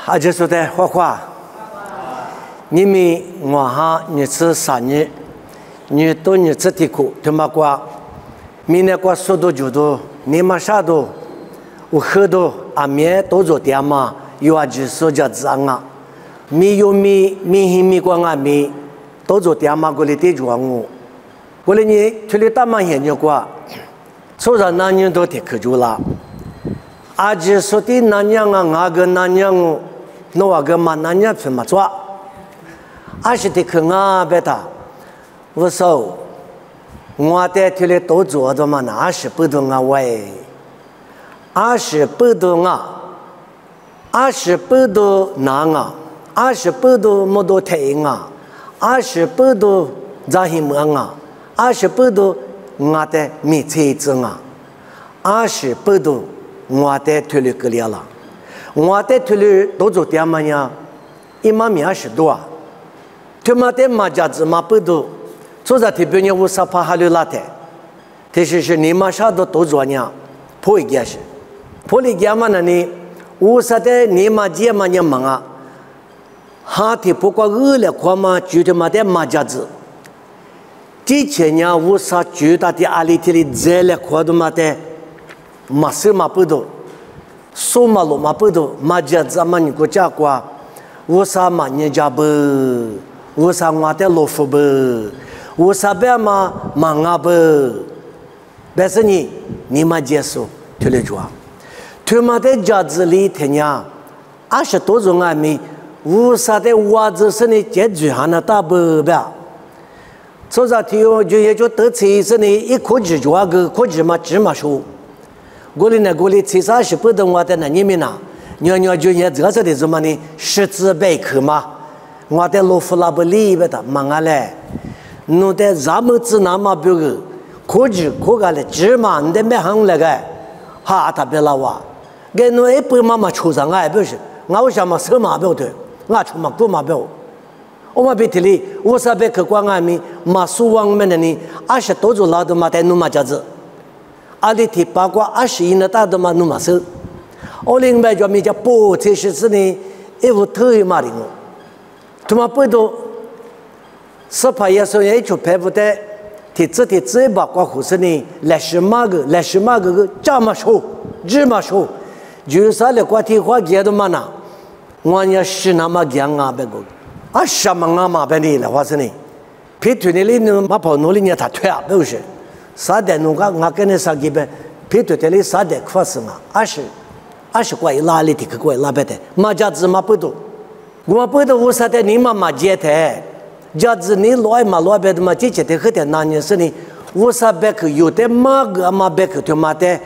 阿姐说的画画，你们我哈日子3日，你都日子的苦，他妈瓜，明年瓜速度就多，你妈啥都，我喝多阿面都做点嘛，有阿姐说叫子啊，米有米，米米瓜阿米，都做点嘛，过来得住我，过来你出来大嘛研究瓜，所以那人都得可住了。阿姐说的那样啊，那个那样，那个嘛那样怎么做？阿是的可啊，别他，我说，我在这里都做的嘛，那是不懂啊喂，阿是不懂啊，阿是不懂那啊，阿是不懂么多太啊，阿是不懂咋什么啊，阿是不懂我的米菜子啊，阿是不懂。我在推理个了，我在推理都做点么呀？一马米20多，他妈的马家子马不多，做在这边呢，我啥怕哈溜拉的，这是你马啥都做呢，破一件事，破一件嘛呢你，我啥的你马姐嘛呢忙啊，哈的不过饿了快嘛，就他妈的马家子，之前呢我啥觉得的阿里这里在了快的嘛的。马是马不多，说马路马不多，马家咱们国家瓜，我啥马人家不，我啥我的老夫不，我啥别嘛忙啊不，但是你嘛接受，听得住啊？他妈的家子里天呀，20多种阿米，我啥的娃子是你解决还能打不呗？所以说，就也就得罪是你一口气就个口气嘛芝麻熟。过来呢，过来最少是不懂我的那你们呐，娘就也这的什么呢？识字百科嘛，我的老夫拉不理不的忙啊嘞，弄得咱们只那么别个，科技科个嘞，芝麻你得买行那个，哈他别拉哇，给弄一百妈妈出上来不是，我为什么手马标的，我出嘛多马标，我们别提哩，我啥别去管俺们，马苏王们的呢，20多种老的嘛在弄嘛家子。阿里提八卦21的大的嘛弄嘛手，我另外叫咪叫波这些是呢，一副头一嘛的我，他妈不多，18也说也就排不得，提这八卦护士呢，来十码个这么说，就是啥了瓜提花给的嘛呐，我也是那么讲啊，别个，什么啊嘛别的了，话是呢，皮腿的里呢，马跑努力呢他退啊，不是。啥的弄个，我跟你说几遍，皮头这里啥的可是嘛，20块一拉里的可贵拉别的，马家子马不多，我不多我啥的你妈接的，家子你老别的嘛，这些的很的那年是呢，我啥别个有的马个马别个他妈的，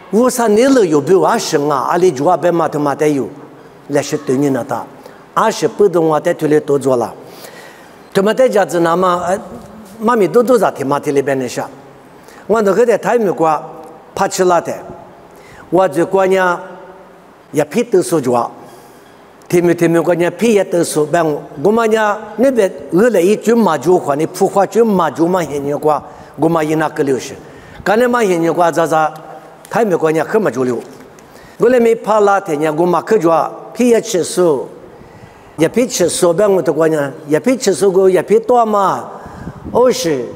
我啥你了有比20啊，阿里主要别嘛他妈的有，那是对你那大，20不多我在这里多做了，他妈的家子那么妈咪都在他妈的里边的下。我那个在台面瓜爬起来的，我就管呀，也皮都说着，天面管呀皮也都说，但我们呀那边饿了一句马就话，你普话句马就嘛现在瓜，我们也那个流失，刚才嘛现在瓜咋，台面管呀很嘛就流，我那没爬拉天呀，我们可着皮也吃素，也皮吃素，但我都管呀，也皮吃素个也皮多嘛，是。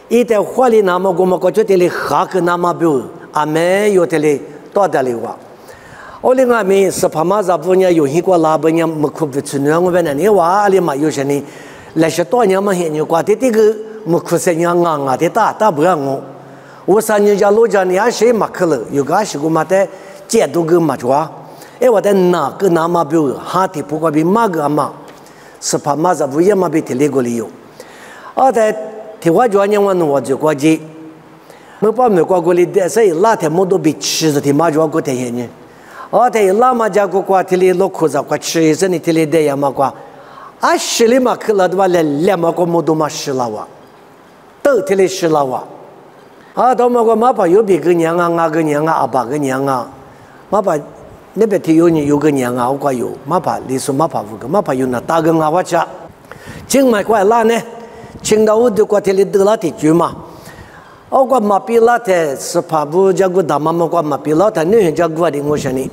一旦花里那么我们觉得里哈个那么表阿没有的里多的里哇，我另外面是怕嘛咋不呢？有些个老板娘没苦不吃呢，我问你话里嘛有些呢，那些多年嘛现在挂的这个没苦些娘啊的打不让我3年家老家呢还是嘛去了，有个是我嘛的戒毒个嘛抓，我的哪个那么表哈的不过比嘛个嘛，是怕嘛咋不也嘛比的里个里有，在。提我叫人我就过去，没把美国过来的，所以那天我都被吃着的马叫过天呢。在那么家过过天里落裤子过吃一阵的天里的呀嘛过，10里嘛去了的话两嘛过么都嘛吃了哇，都天里吃了哇。到嘛过嘛把有别个娘啊，那个娘啊，阿爸个娘啊，嘛把那边有个娘啊，我过有，嘛把你说嘛把五个，嘛把有那大个啊我吃，今买过来呢。青岛我就过天里得了的句嘛，我过马比拉的是怕不叫个大妈妈过马比拉的，女人叫过的我说你，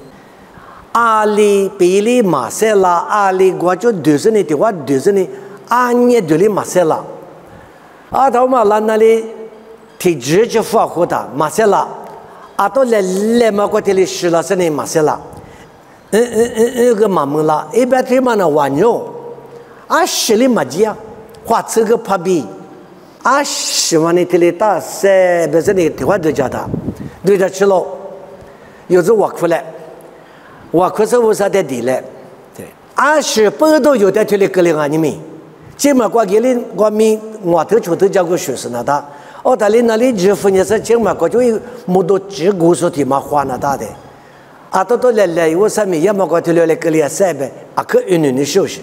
阿里比里马塞拉阿里国就就是你的话就是你阿涅对里马塞拉，阿头嘛那里提直接发火的马塞拉，阿都来嘛国的里是了是你马塞拉，个马门啦，一般他们那玩牛，阿是里马吉啊，花这个帕比。啊，希望你这里打塞，不是你的话都叫他，对着去了，有时挖苦了，挖苦是为啥的地嘞？对，啊是不都有的这里格里啊你们，起码过给你我们我头出头叫个学生那他，哦，他里那里支付你是起码过就有没多几个说题嘛花那他的，啊都来有啥米也么过这里来格里塞呗，啊可运动的休息，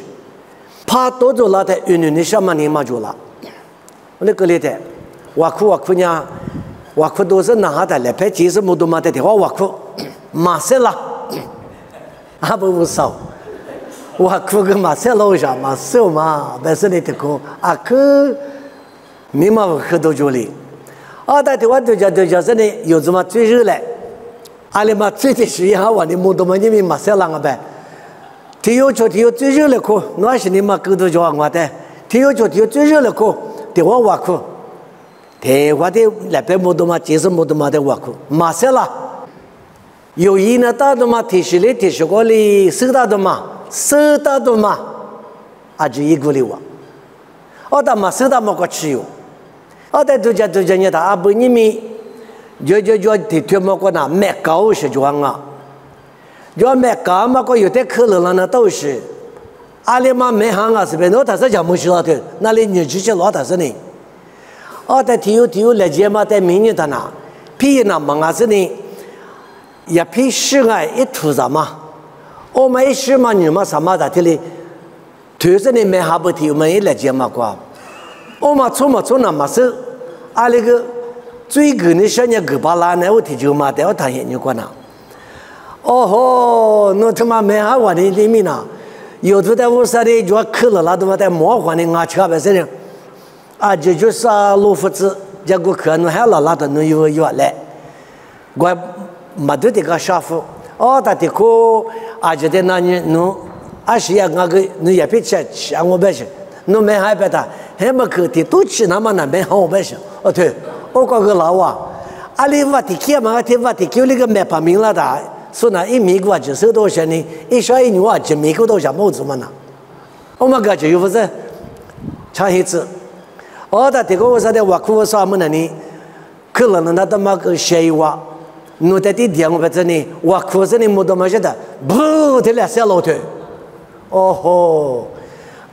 怕多做那的运动的什么你嘛就了。那个里的，挖苦呢，挖苦都是拿的来拍，其实没多嘛的话挖苦，马塞拉，啊不少，挖苦跟马塞拉为啥嘛少嘛，但是你的个啊可，没嘛很多就里，啊但的话都叫是呢，有什么最热嘞，阿里嘛最的是呀，我的没多嘛你们马塞拉个呗，体育最热的课，那是你嘛够多叫我的，体育最热的课。的话挖苦，的话的那边没多嘛，其实没多嘛的挖苦，马塞拉，有一呢大的嘛，提示过哩，手大的嘛，啊就一个哩哇，哦但嘛手大嘛个吃哟，哦但都叫你他啊不你们，就的推么个那买高是就啊，就买高嘛个有的可能了那都是。阿里嘛没行啊，是呗？我他是讲没事了的，那里你直接老他是呢。哦，但体育来节嘛，在明年他那，批那忙啊是呢，也批室外一土啥嘛，我们一时嘛你嘛什么的这里，推是呢没还不体育嘛一来节嘛瓜，我嘛从那嘛是，阿里个最近的小年个把拉呢我体育嘛的我谈研究过呢。哦吼，那他妈没还我的里面呢。有的在屋上的就渴了，那他妈在模糊的牙吃不是呢？啊，就是老夫子，结果可能还了那的能有来，我没得这个师傅，哦，他的课啊，就在那里弄，啊是呀，那个你也别吃我不行，弄没还别的，还没去的都吃那么那没好我不行，哦对，我搞个老啊，阿里瓦的开嘛，瓦的开那个买旁边了的。说那一米个就收多少呢？一小一牛啊，几米个多少么子嘛呢？我们感觉又不是差一次。哦，他这个我说的挖苦我啥么呢？你可能那他妈个谁挖？弄在地点我不知呢，挖苦是你没多么晓得，不得了下老头。哦吼，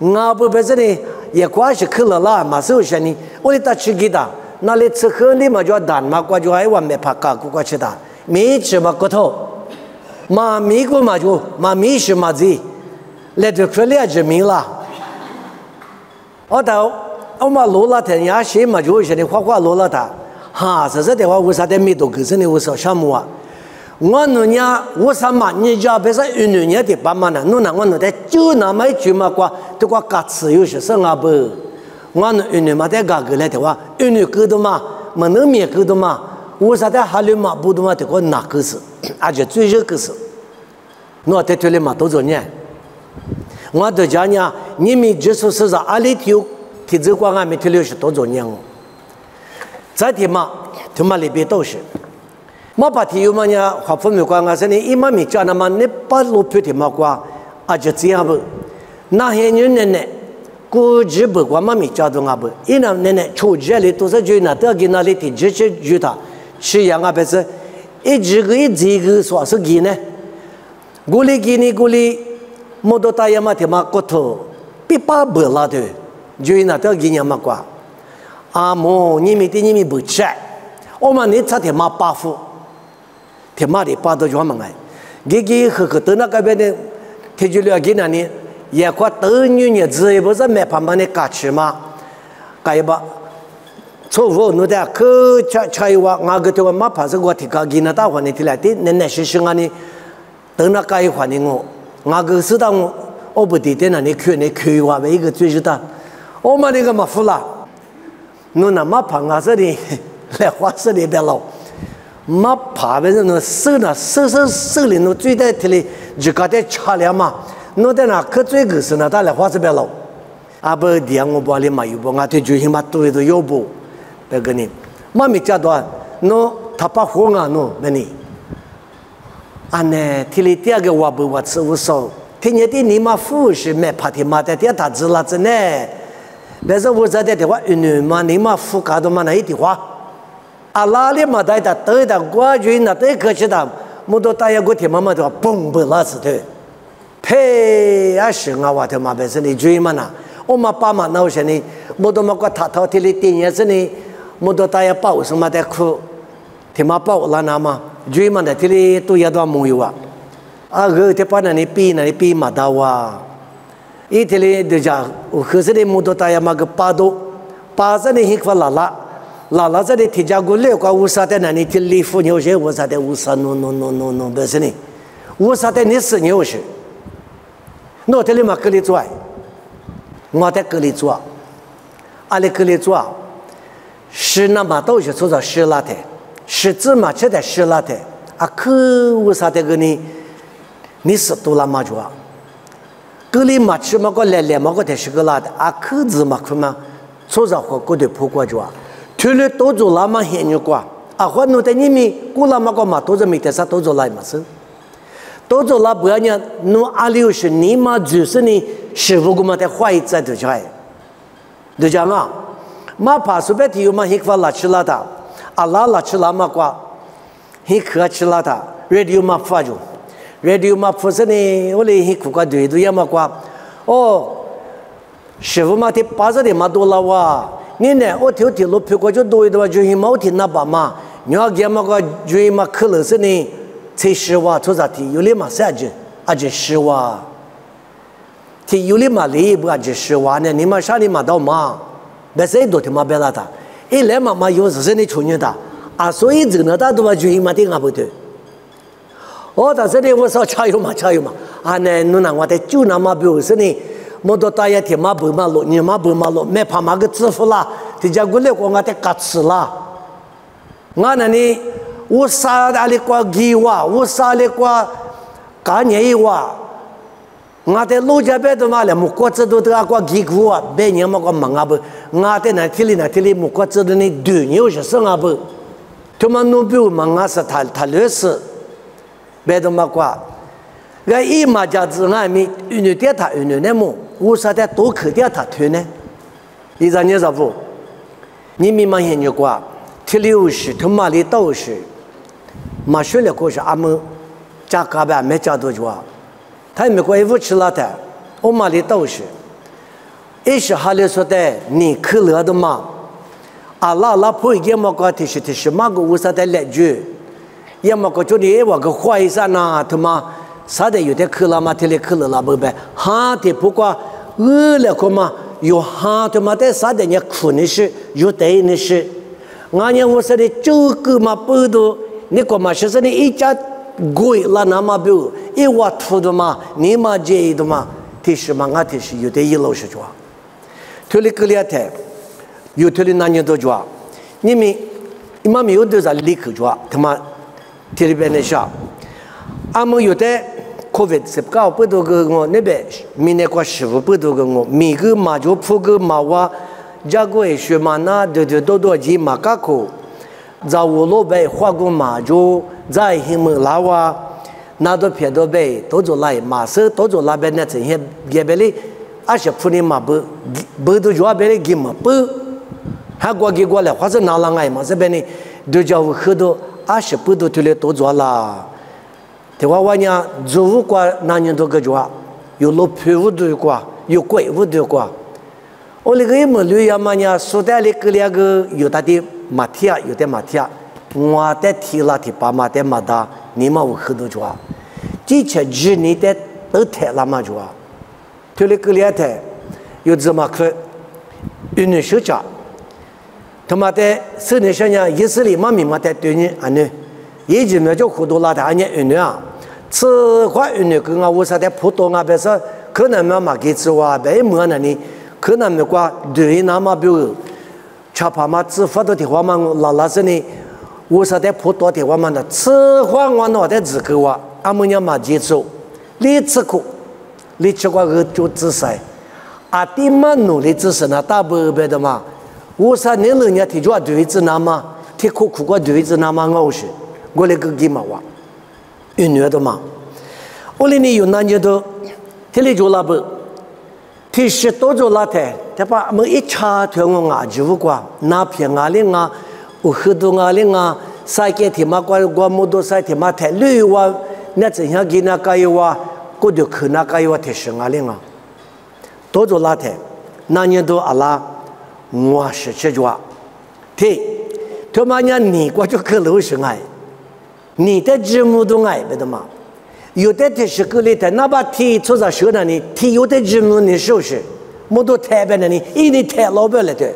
我不知呢，也关系可能啦，嘛是些呢，我的打去给他，那里吃喝你嘛就单嘛，过就还往没怕搞过去的，没吃嘛骨头。嘛米个嘛就嘛米是嘛子，来就出来就米了。我到我嘛罗了天也些嘛就现在花罗了他，哈，是的话为啥的米多可是呢？为啥项目啊？我弄呀，为啥嘛？你家别说运动员的爸妈呢？弄那我弄的就那么一句嘛话，都话嘎吃有些生啊不？我弄运动嘛在嘎个来的话，运动够的嘛，没能面够的嘛。为啥在哈里嘛不多嘛？这个哪个是？而且最热个是，我在这里嘛多少年？我都讲呢，你们就说是阿里体育体制馆俺们体育是多少年哦？这地嘛，他妈里边都是，我把体育嘛呢，华府没管我说你一毛没交那么你把路票的嘛管，啊就这样不？那些人呢？估计不管嘛没交的啊不？一那出这里都是就那到给那里的直接就他。是样啊，不是一这个说是给呢，过里给你过里，莫多大呀嘛，他妈骨头，别把不了的，就那到给你嘛瓜，啊么你们不吃，我们你查他妈八副，他妈的八都专门来，给喝到那个边的，他就了给那里，也快到女子也不是买旁边的嘎吃嘛，嘎一把。错误，那的可吃一碗，我个头嘛怕是我提高给那大环境提来的，那是俺呢，等那个一环境我个是当我不得的那你去一碗一个最知道，我们那个嘛服了，那嘛怕我是的来花是的的喽，马爬的那手呢，手里头最带提的就搞点茶凉嘛，弄在那可最个是呢，他来花这边喽，啊不，第二我把你嘛有不，我对就行嘛，对都有不，别个呢，妈咪家段，喏，他把火啊喏，那你，啊呢，提里第二个我不我吃无少，听见的你嘛富是没怕的嘛，在第二他知了子呢，别说我在的话，你嘛你嘛富搞的嘛那一句话。阿拉里嘛带的对的，国军那对可惜的，木头大家过天妈妈都蹦蹦拉死的，呸！啊是啊，我他妈本身的追嘛呐，我嘛爸妈那些呢，木头嘛过他头天的电也是呢，木头大家包什么的苦，天妈包了那嘛，追嘛的天里都要多木有啊，啊个天把那里比嘛到啊，一天里就讲，我可是的木头大家嘛个巴着呢，很快拉。拉这里提家过来，过乌沙的那里提里夫牛些，乌沙的乌沙no，不是呢，乌沙的你是牛些，那这里嘛隔离做，我在隔离做，阿里隔离做，是那么都是做到是拉的，是芝麻吃的是拉的，啊可乌沙的个你是多拉嘛做，隔离嘛吃嘛个来嘛个的是个拉的，啊可芝麻可嘛，做着和过的破过做。除了多做那么很有关，啊，或者在你们古那么个嘛，都是没得啥多做来嘛是，多做那不要呢，侬阿里是你嘛就是你师傅个嘛在怀疑在头上，就讲啊，嘛怕苏白提有嘛很快拉吃拉的，啊拉吃拉嘛瓜，很可吃拉的 ，radio 嘛发就 ，radio 嘛不是呢，我嘞很苦瓜对都要嘛瓜，哦，师傅嘛的八十的嘛多了哇。你呢？我条路跑过去多的话，就毛天那把嘛，你要给嘛个就嘛可能是呢，才10万出啥题？有的嘛3斤，啊就10万，题有的嘛累不啊就10万呢？你嘛啥你嘛到嘛？别谁多的嘛别拉他，一来嘛有时是你出去的，啊所以这个大多嘛就嘛定啊不对。哦，但是呢我说加油嘛，啊呢侬那我的就那么表示呢。摩托大爷天马不马路，你马不马路，没怕马个支付啦，这家过来我得嘎吃啦。我那里我啥的里过鸡哇，我啥里过干年哇，我在路家边都嘛了，木瓜子都阿过鸡骨啊，别人嘛个忙啊不，我在那里木瓜子的那对牛是生啊不，他们弄比我忙啊是他累死，别都嘛过。个一嘛家子俺们女的他女的么？我说的多可点他推呢？你知你说不？你们嘛研究过，提溜是他妈的都是，嘛学了过是俺们家嘎巴没家多久，他没过一副吃了的，我妈的都是，一是哈里说的你可乐的嘛，啊拉破一嘛个提示嘛个我说的来句，要么个就你我个怀疑上呐他妈。啥的有的可了嘛，提了可了啦不呗？哈的不过饿了个嘛，有哈的嘛的啥的你苦的是，有得的是。俺家我说的这个嘛不多，你干嘛是说的一家贵了那么不？一瓦土的嘛，你嘛这的嘛，提示嘛俺提示有的一路是做，提了可了的，有提了那年多做，你们没有多少立刻做，他妈提了别那啥，俺们有的。COVID-19 不多个我那边明年过15不多个我每个马就铺个马哇，加个学马那多几马卡口，在我老北花个马就在他们拉哇，那都偏多北都做来马车都做那边那这些那边哩，而且铺的马不都做边哩给马不，还过来或者哪啷个嘛这边哩都叫我很多20不都推了都做啦。的话，我呢，做过那年多个做，有老皮乌多过，有贵乌多过。我那个一门旅游嘛呢，苏丹里个两个有的马蹄啊，有的马蹄啊，我的蹄拉蹄把马的马达，你们有很多做。之前几年的都太拉嘛做，推了个两台，有这么去，有人手脚，他妈的生年小伢，意思里嘛明嘛的对你安呢。也就没就好多拉的安年运啊，此话运的跟我说的普通啊，别说可能没给吃哇，别么那里可能没挂对那么比如，吃怕嘛只发到的话嘛，拉是呢，我说在普多的我们的吃饭我脑袋只够啊，俺们要嘛接受，你吃苦，你吃过个就自塞，啊，地嘛努力自身啊，大不白的嘛，我说你人家提出来对子那么，提苦苦过对子那么我是，我那个给嘛哇，有女的嘛，我那里有男的都，提里做那不，提十多做那台，他把我们一查推我啊，就过那片啊哩啊。我很多啊，另啊，赛季天嘛，我摩托赛天嘛，太累哇，那真想给那个有哇，我就去那个有哇，太生啊，另啊，多做那天，那年都阿拉，我是吃着，对，他妈呀，你我就去楼上哎，你的节目都爱别的嘛，有的天是个里头，哪怕天做啥事那里，天有的节目你收拾，摩托台边那里，一年台老板来的，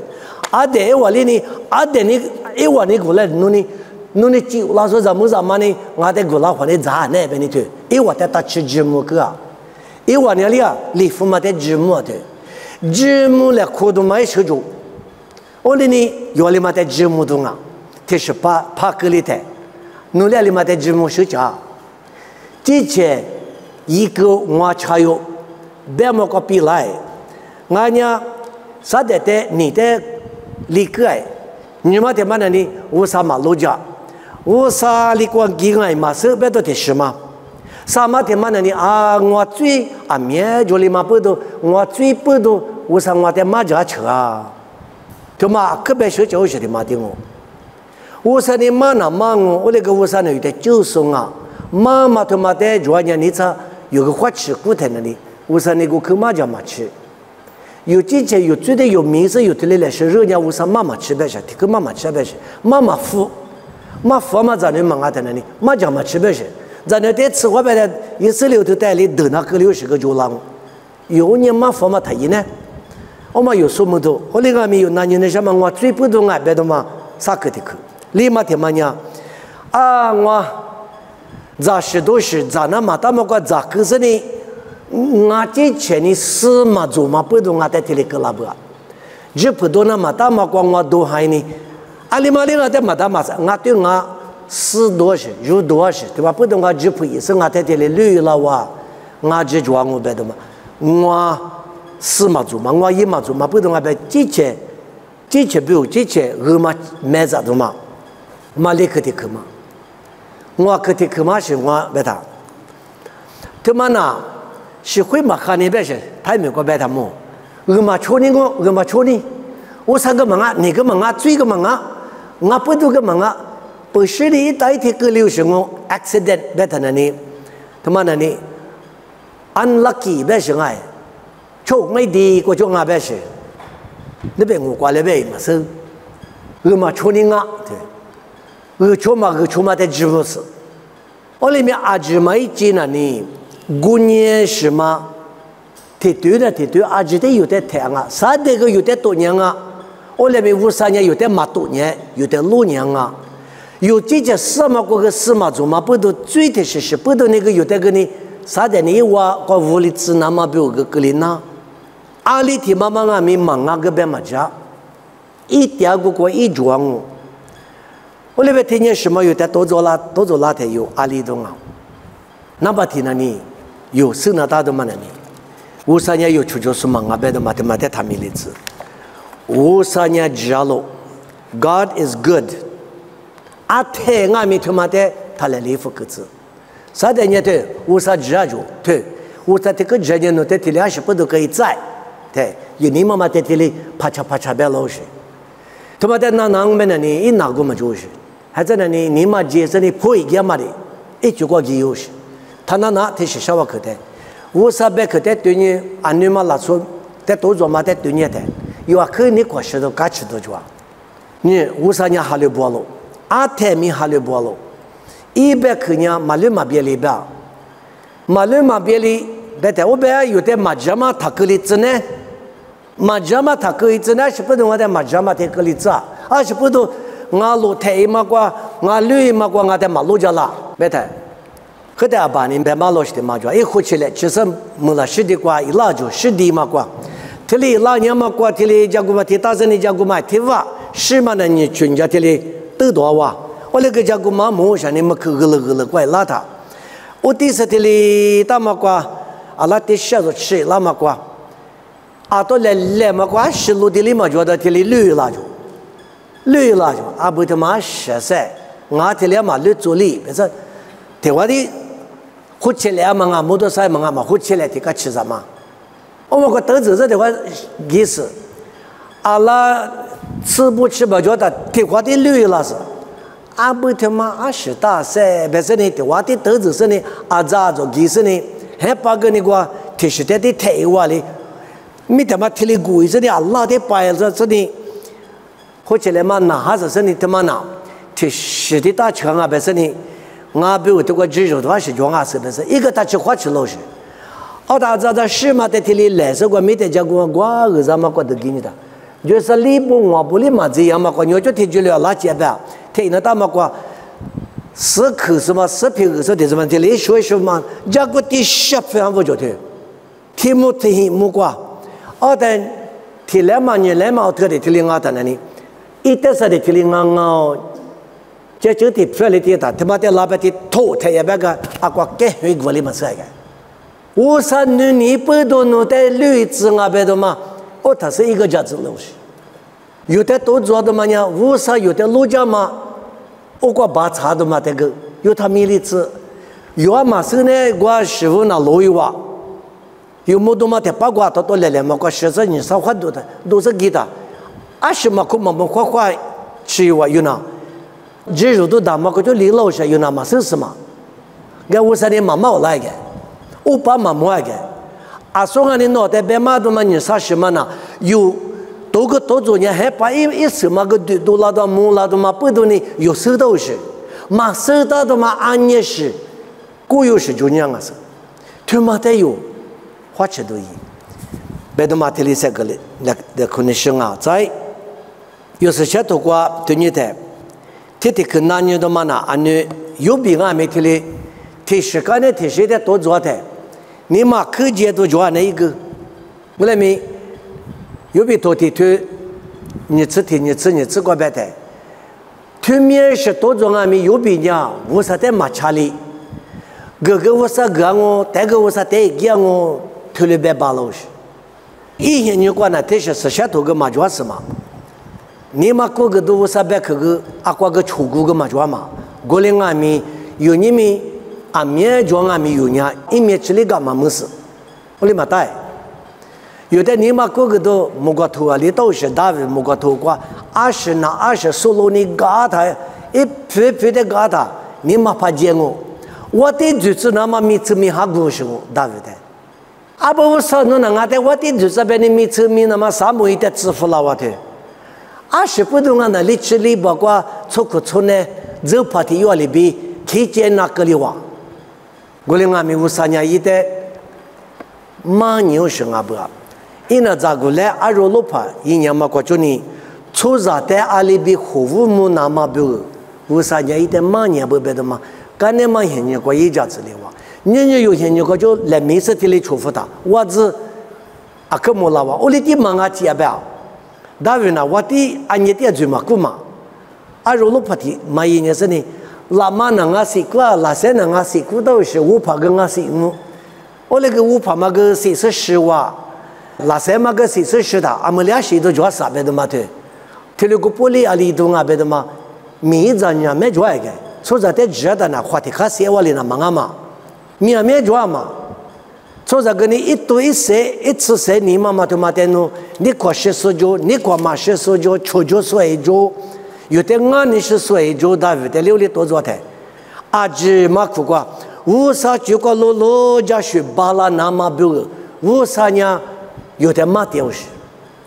啊对，我哩你，啊对你。一晚你过来，你酒老说怎么呢？我在过来换你咋那边的去？一晚在打吃节目个，一晚那里啊，礼服嘛在节目的，节目来活动买手中，我哩呢，有哩嘛在节目中啊，这是怕个里头，努力哩嘛在节目手家，之前一个我才有，别么个比来，俺家啥的你的理解。你妈的嘛呢？你我啥马路家，我啥里光几个嘛是别多的事嘛？啥嘛的嘛呢？你啊，我最啊面就里嘛不多，我最不多，我啥我的马家车啊？对嘛？可别说就是的嘛的我说你妈那妈我那个我啥呢？有点就送啊，妈妈他妈的昨天你这有个花吃骨头那里，我说你个去马家嘛吃。有之前有觉得有名字有的来是人家我说妈妈吃白些，这个妈妈吃白些，妈妈付嘛咱们忙啊在那里，妈讲嘛吃白些，咱那点吃我白的，一次六头带里等那个60个就浪，有年嘛付嘛他一呢，我嘛有什么多，我那个没有那年的什么我最不懂爱白的嘛啥个的去，立马天嘛呢，啊我咋是都是咋那嘛，他们个咋可是呢？我之前你死嘛做嘛不懂我在这里个拉不啊，只不多那嘛大嘛光我都还呢，阿里嘛里我在嘛大嘛我对我死多少有多少对吧？不懂我只不一生我在这里累了哇，我只做我别的嘛，我死嘛做嘛，我一嘛做嘛不懂我别之前比如之前我嘛买啥子嘛，嘛立刻的去嘛，我去的去嘛是我别他，他妈呢？是会嘛看你别是，他没过白他么？我嘛求你我三个忙啊，你个忙啊，最个忙啊，我不都个忙啊，不是你代替个流程哦 ，accident 白他那里，他妈那里 unlucky 白是哎，错没ดี过就俺白是，那边我挂那边嘛是，我嘛求你啊，对，我求嘛在直播室，我里面阿芝嘛一进那里。过年是嘛？提对阿姐的有点甜啊，啥的个有点多年啊，我那边53年有点嘛多年，有点6年啊，有这些事嘛过个事嘛做嘛不都最的是不都那个有点个呢？啥的你我屋里只那么比如个里呢？阿里提妈妈啊没忙啊个别嘛家，一点个一装哦，我那边听见什么有点多做拉的有阿里东啊，那么提那里。有生那大的嘛呢？我3年有出去是忙啊，别的嘛的嘛的他没例子。我3年知道了 ，God is good。啊，太俺们他妈的他来礼服个字，啥的呢？对，我啥知道就对，我在这个这年呢，在这里还是不都可以在，对，有你妈妈在这里啪嚓别老实，他妈的那们那里一拿过嘛就是，还在那里你妈接着你破一件嘛的，一句话就有事。他那他是啥话可的？我啥别可的对你安尼嘛拉说，在多做嘛在对你的，有啊可你过石头嘎吃多少？你53年哈利波罗，阿泰米哈利波罗，100可年马路马边里边，马路马边里，别的我别有的马家嘛他可里子呢，马家嘛他可以子呢是不懂我的马家嘛他可里子啊，是不懂我路太嘛过，我路嘛过我的马路家啦，别的。可得把你别马老师的马脚一呼起来，其实没了实的瓜一拉就实的嘛瓜，这里拉年嘛瓜，这里家姑嘛，这大声的家姑嘛，这话是嘛呢？你全家这里都多哇，我那个家姑妈母想你们去个怪邋遢，我第四天里大马瓜，阿拉第十个吃拉马瓜，阿多来马瓜十路的里嘛觉得天里绿了就，阿不他妈实在，我天里嘛绿做里，别说，台湾的火起来嘛啊，摩托车嘛火起来，这个吃什么？我们个德子这的话意思，阿拉吃不吃不觉得台湾的绿了是。阿不他妈20大赛，别说你的话的德子是呢，阿咋做其实呢，还把个那个提示的台湾哩，没他妈提里贵是的，阿拉的摆着是的，或者来嘛哪哈子是呢他妈哪，提示的大强啊，别说呢，我比如这个只有的话是讲啊是不是？一个大吃花吃老实，奥大在是嘛的提里来，是个没得讲过我儿子嘛过得给你的，就是里不我不里嘛这样嘛，过你就提出了拉结吧。天那大嘛瓜，是口什么是皮是的什么的，你说一说嘛，这个的十分不就对，题目题目瓜，二等题来嘛你来嘛特的题里我的那里，一得是的题里我，这就题出来的他他妈的老板的头他也别个阿瓜给回国里嘛是个，我说你不多弄的绿字啊别的嘛，哦他是一个家子东西。有的都做的嘛呢，无啥有的路家嘛，我过把茶的嘛这个，有他米粒子，有啊嘛是呢，我师傅那路一挖，有么多嘛的八卦都来嘛，我实在你少很多的，都是给的，20嘛可嘛花吃一碗有呢，只有都大嘛可就离老下有那嘛是什么，我无啥的妈妈来的，我爸妈妈来的，啊说俺的脑袋别嘛都嘛你啥什么呢？有。多个多做年还把一什么个都拉到木拉到嘛不多呢有收到是，嘛收到的嘛安也是，固有是就那样子，他妈的有，花钱都一，别的嘛这里三个嘞，那可能是啊，在有时些多过对你的，天天跟男女的嘛那安女有比俺没提嘞，提时间的提时的多做的，你嘛科技都做那一个，我来没。有比多的推，你吃过别的，推面是多种啊米有比呢，无啥的马查里，个无啥个我，带个无啥带一样我推了别把老师，以前你管那这些下头个马抓是嘛，你嘛个都无啥别个阿瓜个出国个马抓嘛，过来阿米有你们阿面抓阿米有呢，一面吃里干嘛没事，我哩嘛带。有的你嘛个个都木个头啊，你都是大卫木个头瓜，20solo你嘎他，一批的嘎他，你嘛怕见我的就是那么米哈古是我大卫的，阿不我说那俺的我的就是被你米那么啥么一点支付了我的，20不懂俺那里吃里包括出口出呢，这怕的要里边提前那个里话，我哩俺们无啥年一的，马牛是俺不。ina zagule arolopa inyama kwa chuni chuza te alibi khovu mu nama bu usanya ite manya bu bedama kane ma henye kwa yija zlewa nyenye yo henye kwa jo le mise tili chufuta wazi akamula wa oliti manga ti aba davina wati anyeti azuma kuma arolopa ti mayinya sani lama na ngasi kwa la se na ngasi ku do shi wu pa ga ngasi mu ole ge wu pa ma ge si se shi wa拉塞嘛个是的，俺们俩谁都做啥别的嘛的，提了个玻璃阿里东啊别的嘛，米子人没做个，所以在这的那话题卡写完了那忙嘛，米没做嘛，所以跟你一对一写一次写你妈妈他妈的喏，你过10岁就，你过嘛10岁就，19岁就，有的俺20岁就，大有的6里多做的，阿姐嘛苦过，无啥就个罗家去巴拉那么不，无啥呢？有的马丢失，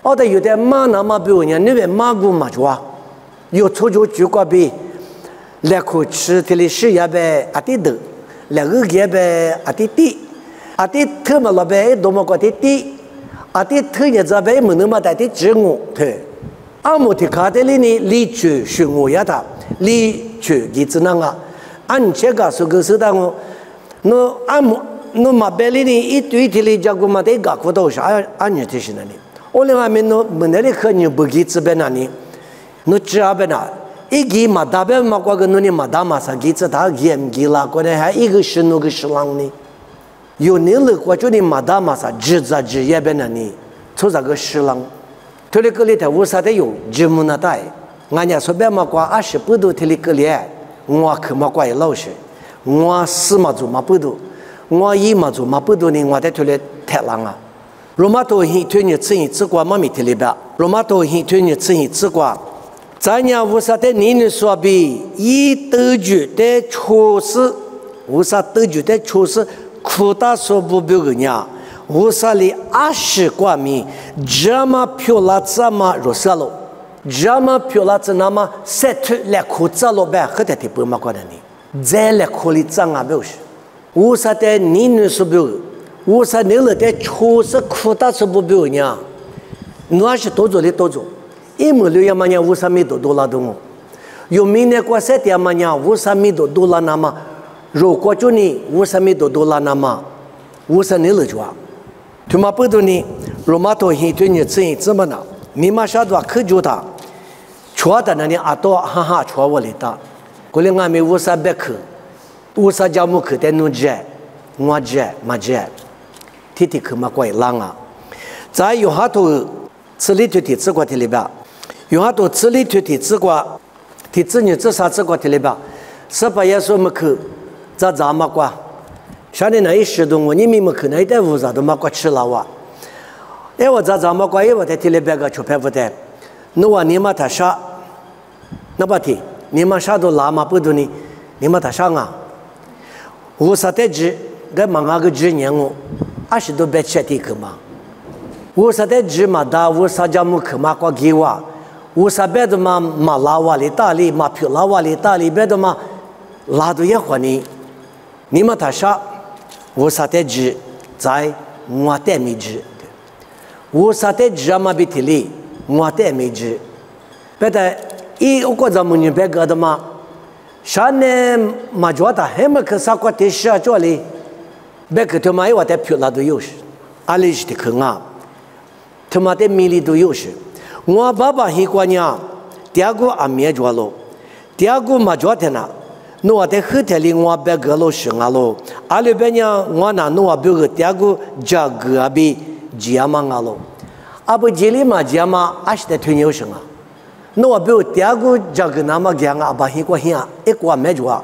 或者有的马那么比如呢，那边马古马抓，有出就举个比，来口吃的哩是也呗，阿弟的，来个也呗，阿弟弟，阿弟特么了呗，多么个弟弟，阿弟特也在呗，么那么大的职务，对，阿姆的卡的哩呢，理去是我呀的，理去你只能啊，按这个是个是的我，那阿姆。no ma beli ni itu itili jago ma de ga ko do sha anya tishi nani ole ma men no menele khanyu bugi tse benani no cha bena 一个马达别马过个努尼马达马上给这他严给啦，过来还一个是那个是啷呢？有年了过就你马达马上职业边的呢，出这个是啷？他那个里头为啥得有职务那带？俺家说别马过20度他那个里，我去马过一老些，我4嘛做嘛不度，我1嘛做嘛不度呢，我在他那太啷啊！罗马头现推你吃一吃过嘛没提里边，罗马头现推你吃一吃过。咱家为啥在你说比一得住的措施，为啥得住的措施扩大说不标个呢？为啥里20挂米这么漂亮这么热色了，这么漂亮这那么晒出来裤子了呗，和他的不嘛过的呢？在来裤里脏啊表示，为啥在你说标？为啥你了的措施扩大说不标呢？你还是多做的多做。一毛六样嘛呀，50米多啦东哦。有明年过7天嘛呀，50米多啦那么，如果就你50米多啦那么，50年了就啊。他妈不多呢，罗马头现对你这么呢，你妈啥多可就他，错的那里阿多哈哈错我里的，过来俺们50百克，50家木克的弄接，我接嘛接，天天可嘛怪浪啊，再有哈头吃里头的吃过的里边。有很多吃里头的吃过，的子女吃啥吃过的里边，18耶稣么去，咋么过？像你那一10多，你们么去那一点五啥都么过吃了哇？哎，我咋么过？哎，我在里边个出牌不得，那我你妈他啥？那不提，你妈啥都拉嘛不多呢？你妈他啥啊？我啥在吃？个忙个吃年我，20多百吃的去嘛？我啥在吃嘛？da我啥家么去嘛过给我？我啥别的嘛拉瓦里大里嘛漂拉瓦里大里别的嘛拉都也换你，你们他啥？我啥在吃，在我在没吃，我啥在吃嘛别提里，我在没吃，别的我个咱们别个的嘛，啥呢嘛觉得还没去啥个的事啊这里，别个他妈我在漂拉都有事，阿里是的去啊，他妈在米里都有事。我爸爸he过呢，第二个阿妹做了，第二个嘛做的呢，我在后头里我别个了生啊了，阿里边呢我那我别个第二个家个阿比家嘛啊了，阿不家里嘛家嘛阿是在推牛生啊，我别个第二个家个那么讲啊，爸he过he啊，一个没做，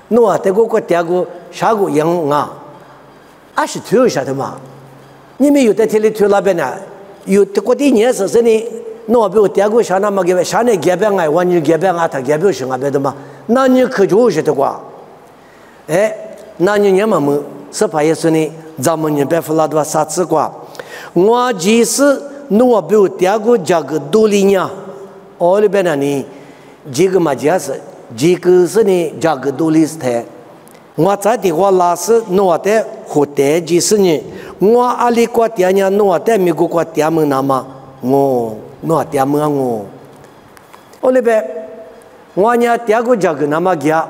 我在个第二个啥个样啊，阿是推有啥的嘛，你们有在这里推那边呢？有这个的年是呢，那比如第二个啥那么个啥呢？改变爱，完全改变啊，他改变什么别的嘛？那你可就是的话，哎，那你年嘛么？18耶稣呢？咱们人别弗拉多啥子话？我即使那比如第二个这个独立呢，我里边呢，这个嘛就是这个是呢，这个独立是的。我在的话拉是那的后代即是呢。我阿里过点呢，我在美国过点么那么我点么我那边我呢第二个这个那么家，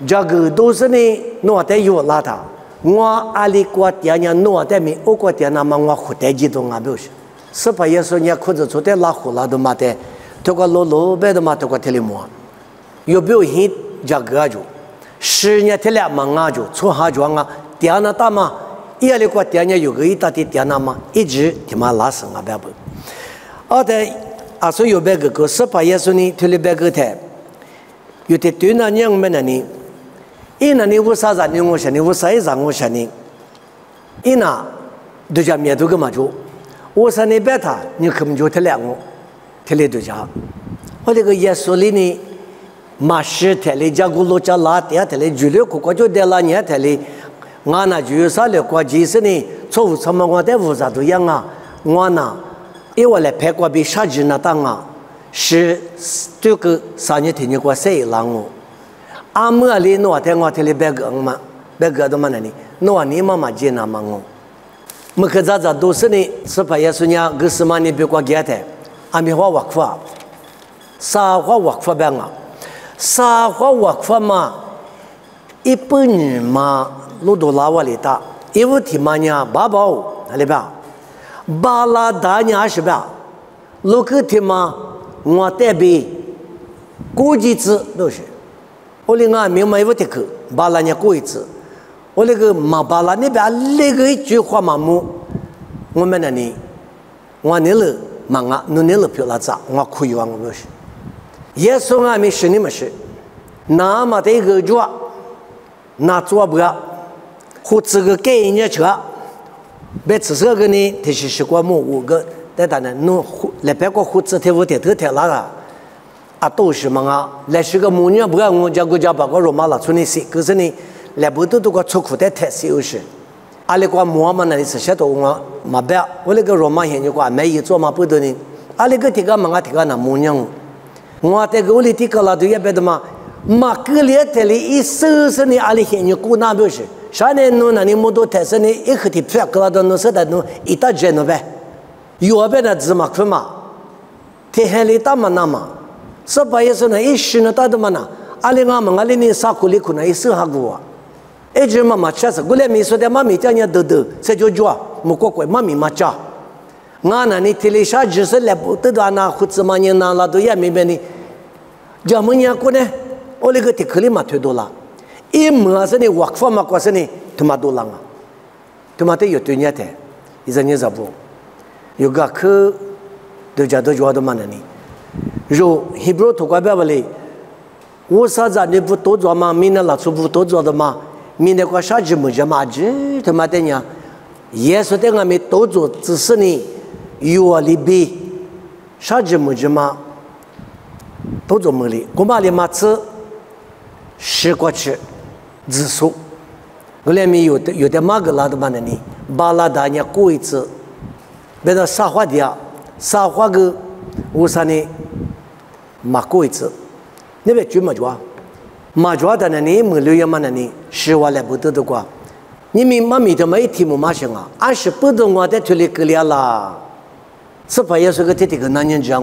这个都是呢我在有拉他，我阿里过点呢，我在美国过点那么我后代激动啊表示，18耶稣呢可是出在拉胡拉都嘛的，这个老白的嘛这个特里么，有表现这个就10年特两忙啊就出下庄啊，点那大嘛。一里过点呢有个一大的点那么一直他妈拉生啊别不，而且啊所有别个18耶稣呢推了别个台，有的对那娘们那呢，一那你为啥子你我想你为啥子我想你，一那都叫面都个嘛就，我说你别他你根本就他两我，他来都叫，我这个耶稣里呢，马是他来加古罗加拉点他来主流国就得了年他来。我那就啥了？过几十年，错误什么我在屋啥都样啊！我那，因为来拍过比啥子那当啊，是这个3年天天过谁让我？阿姆里诺在我这里别个嘛，别个的嘛那里，诺你妈妈接那嘛我，么可咋都是呢？18耶稣呢，个什么你别过给他，阿米话wakfu，啥话wakfu别个，啥话wakfu嘛，一般人嘛。路都拉瓦里达，因为提嘛呢，爸爸那里边，巴拉达呢是吧？路克提嘛，我代表估计子都是，我那个明白不的去，巴拉人估计子，我那个马巴拉那边那个一句话嘛么，我们那里，我那了忙啊，那了票拉杂，我可以忘不是，耶稣啊没事你们是，那么的一个做，那做不了，或这个给人家吃，别只是个呢，他是习惯么五个。但当然，侬来别个胡子贴不贴头贴那个，啊都是嘛啊，来是个母娘不要我家国家把个罗马拉出那些，可是呢，来不都个出口的贴是有时，啊那个母嘛那里是些都我嘛别，我那个罗马现就讲没有做嘛不得呢，啊那个这个嘛啊这个那母娘，我这个我里这个啦都也别的嘛，嘛个里这里一收拾呢，啊里现就过那不是，啥呢侬那里么多贴身呢，一个的票个啦都侬说的侬一大截侬呗。右边的字嘛，看嘛，天黑里大嘛那嘛，是把意思呢，一时呢大的嘛那，阿里阿们阿里呢啥苦里苦呢，一手下过啊，一直嘛嘛确实，我来没说的妈咪讲人豆豆，这就叫木瓜瓜妈咪嘛讲，俺那你提里啥就是来不得的那胡子嘛人那拉都也没变的，叫么人过呢，我那个提克里嘛推多了，一么是呢，我发嘛过是呢，他妈多浪啊，他妈得有对人的，一直你咋不？有个课，都叫都叫的嘛呢？如 Hebrew 土瓜表里，我啥子你不多做嘛？明天拉出不多做的嘛？明天个啥子么子嘛？这他妈的呀！耶稣的俺们多做，只是呢，有里边啥子么子嘛？多做么里？我嘛里嘛吃，吃过去，自数。我里面有的嘛个拉的嘛呢？巴拉达人过一次。别的撒花的啊，撒花个乌啥呢？马过一次，那边就马抓，马抓的呢？你没留意嘛？你是话来不得的瓜，你们妈咪的没题目马上啊，20不懂我在推里格里啦，是怕也是个这个男人讲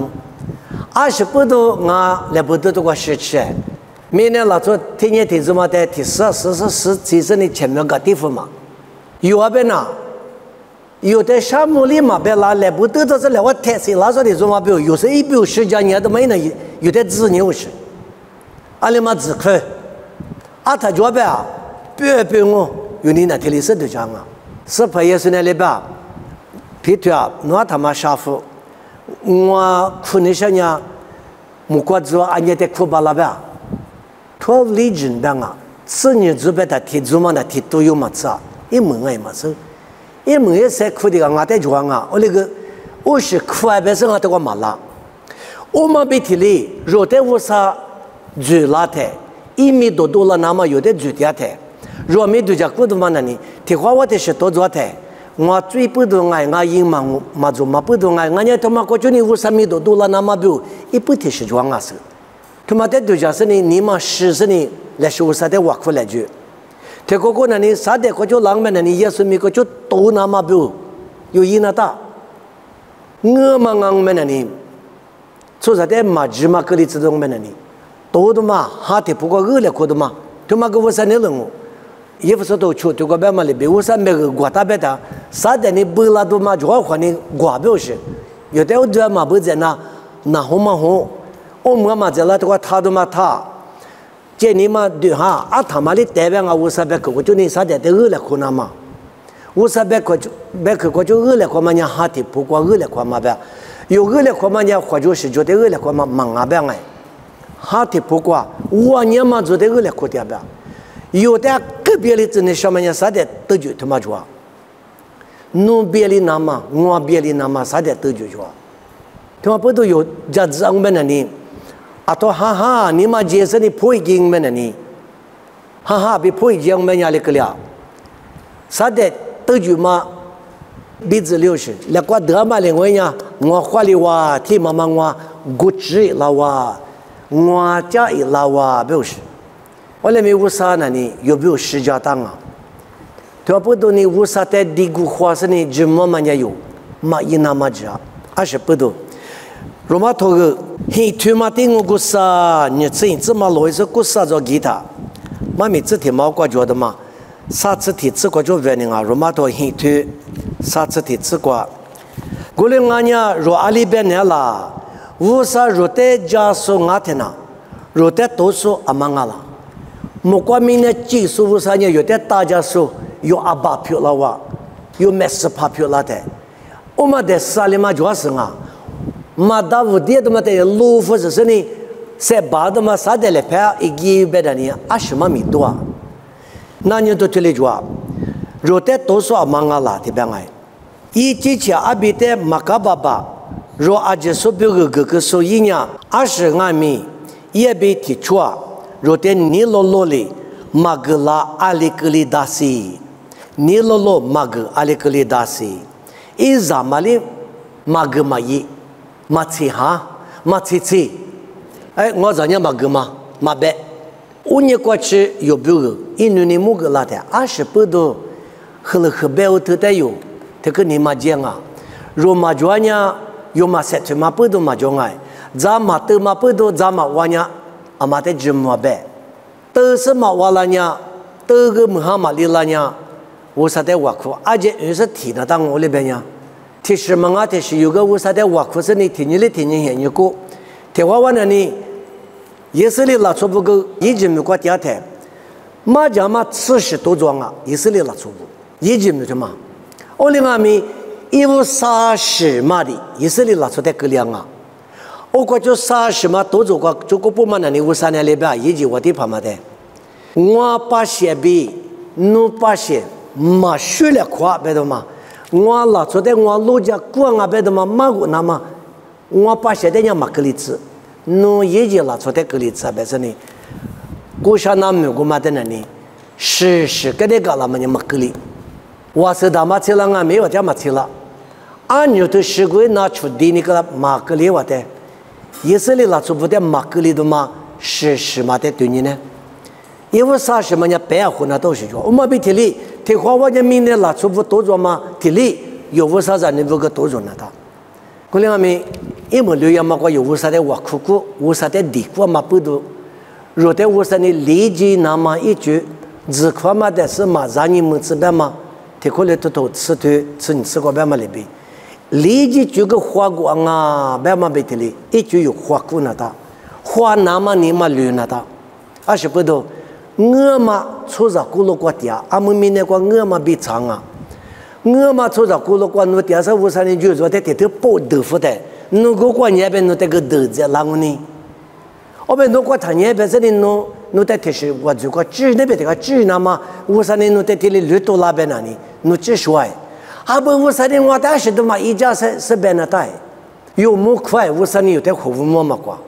，20不懂我来不得的瓜是吃，明年老做天天天子嘛在第10其实你前面个地方嘛，有那边呐。有的项目里嘛，别拿来不得这是来我台谁拿说的做嘛表，有时一表10几年都没呢，有的资牛是，阿里嘛自亏，阿他觉得啊，别我有你那天里是都讲啊，是朋友是那里边，皮条啊，我他妈杀夫，我苦那些人，木瓜子啊，人家在苦巴拉边，12 Legion 边啊，4年做别他提做嘛那提都有嘛子啊，一门哎嘛是。因为也是苦的个，我在讲啊，我那个我是苦啊，本身我都个麻辣。我们别提里，若在屋上煮辣的，1米多了，那么有的煮的的，若没煮家苦的嘛那里，提花我的是多做的，我最不懂爱我英嘛做嘛不懂爱，我伢他妈过去你屋3米多了，那么比一不提是装啊是，他妈在对家是你嘛是你来是屋上的挖苦来住。这个呢，你啥的个就浪漫呢？你耶稣米个就多那么不有意那大，我嘛我们呢你，做啥的嘛只嘛个里自动们呢你，多的嘛哈的不过恶劣过的嘛，他妈个我三年了我，也不是都出这个别嘛里边我三别个国大别的，啥的你不拉都嘛主要看你国表示，有的我这嘛不在那红嘛红，我们嘛在那这个他都嘛他。这你嘛对哈，啊他妈的代表我50个，我就你啥的都恶劣可那嘛，50个就别个我就恶劣可嘛，人哈的不过恶劣可嘛呗，有恶劣可嘛人或者是觉得恶劣可嘛忙啊呗哎，哈的不过我年嘛觉得恶劣可的呗，有的个别的真的什么人啥的都就他妈做，侬别的那嘛，我别的那嘛啥的都就做，他妈不都有家子我们那里。啊，都哈哈，你嘛解释你破经么呢你？哈哈，比破经么伢哩个了？啥的都就嘛，鼻子60，那个德嘛另外呀，我花里哇，替妈妈我估计了哇，我家一了哇，不是？我那边乌啥呢你？有没有10家当啊？他不都你乌啥在地股花是你怎么嘛也有，嘛一那么家，20不多。罗马头个，嘿，推嘛定我故事，你这么老一首故事做吉他，妈咪这天毛挂觉得嘛，啥子天吃过就问你啊，罗马头嘿推，啥子天吃过，过来俺呀，若阿里边来啦，乌啥若在家说俺天呐，若得多数阿妈阿啦，莫怪明年技术无啥呢，有的大家说有阿爸票了哇，有没事怕票了的，我们的沙里嘛主要是啊，嘛大屋底的嘛的路夫是呢，在巴的嘛啥的来拍一几百的呢，20万米多啊，那你都这里主啊，若得多数阿妈阿啦的边哎，一之前阿比的马卡巴巴，若阿杰说别个说一年20万米，也被提出啊。若得尼罗罗里马格拉阿里格里达西，尼罗罗马格阿里格里达西，伊扎马里马格马伊马奇哈马奇奇，哎，我讲你马格嘛马白，我你过去有别个，因为你木个拉的20%多，喝了喝白我头带有，这个你嘛讲啊，若马庄呀，有马塞去马不多马庄哎，咋马头马不多咋马瓦呀。阿妈的怎么办？都是马瓦拉呢，都个穆罕马里拉呢，我啥的瓦库，而且有时提那当我那边呢，提什么啊？提是有个我啥的瓦库是你提你的提你现有个，提娃娃呢你，也是你拉出不够，已经没过第二天，马家嘛40多桩啊，也是你拉出不，已经没什么，我另外面130码的，也是你拉出的个量啊。我过就30嘛，多做过，做过不嘛？那你53年里边，以及我的爸妈的，我把些比，侬把些嘛学了快，别的嘛，我拉出的我老家过啊，别的嘛，马过那嘛，我把些的人马格里子，侬以及拉出的格里子，别是呢，过下那没过嘛的那呢，是个那个了嘛，你马格里，我是他妈吃了啊，没有他妈吃了，俺牛头是个拿出的那个马格里我的。也是你拉出不的马格里的嘛是嘛的对你呢？因为啥什么呢？白活那都是说，我们比提里，提花我家明年拉出不多做嘛？提里有为啥子你不个多做那他？过两面，因为留言嘛，我有为啥的挖苦苦，为啥的地瓜嘛不多？若的为啥你立即那么一句，自夸嘛的是嘛让你们知道嘛？提过来都吃你吃过白嘛里边。立即这个花果啊，别嘛别提里，一直有花果那他，花那么你嘛绿那他，20%多，我嘛出着咕噜瓜地，俺们明年瓜我嘛别长啊，我嘛出着咕噜瓜，侬第二十53年就说的头包豆腐的，侬个瓜那边侬这个豆子啷个呢？我们侬瓜他那边这里侬在提示我这个纸那边这个纸那么53年侬在提里绿多那边那里，侬只说。阿不53年我当时都嘛一家是别那带，有么快53年有点苦么嘛瓜，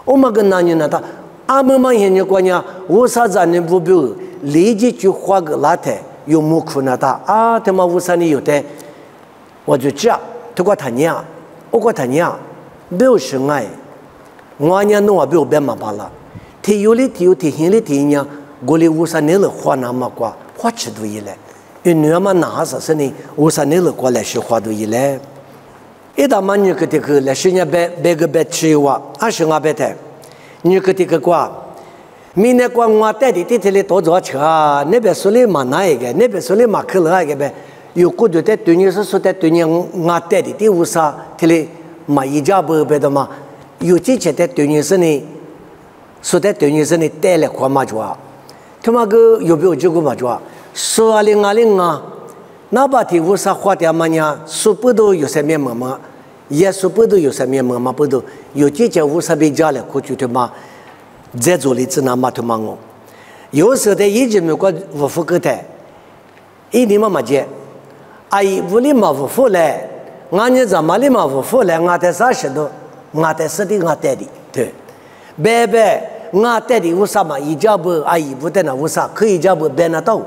我们跟男人那他，阿们嘛现在过呢，53年不表立即就花个拉台有么苦那他啊，他妈53年有的，我就这，他过他娘，我过他娘，没有生爱，我娘弄我没有别嘛罢了，提有的提有提现的提呢，我哩53年了花那么瓜，花吃多一来。因为嘛哪啥事呢？53年了过来是花多一来，一到嘛你个这个来是人别个别吃哇，20万别的，你个这个瓜，明年瓜我带的这里多少钱啊？那边手里嘛哪一个？那边手里嘛可乐一个呗？有过的在对你是说在对你我带的第50这里嘛一家不别的嘛，有这些在对你是呢，说在对你是呢带来花嘛做啊？他妈个有没有这个嘛做啊？说2020啊，哪怕提50花掉嘛呢？说不多有什么嘛？也说不多有什么嘛？不多有这些50被家了，过去他妈在做里子那嘛他妈我，有时候的一直没过无福个的，一年嘛接，阿姨屋里嘛无福嘞，俺家怎么里嘛无福嘞？俺在30多，俺在40的，俺带的，对，白白俺带的50嘛，一家不阿姨不带那50，可以家不白那到。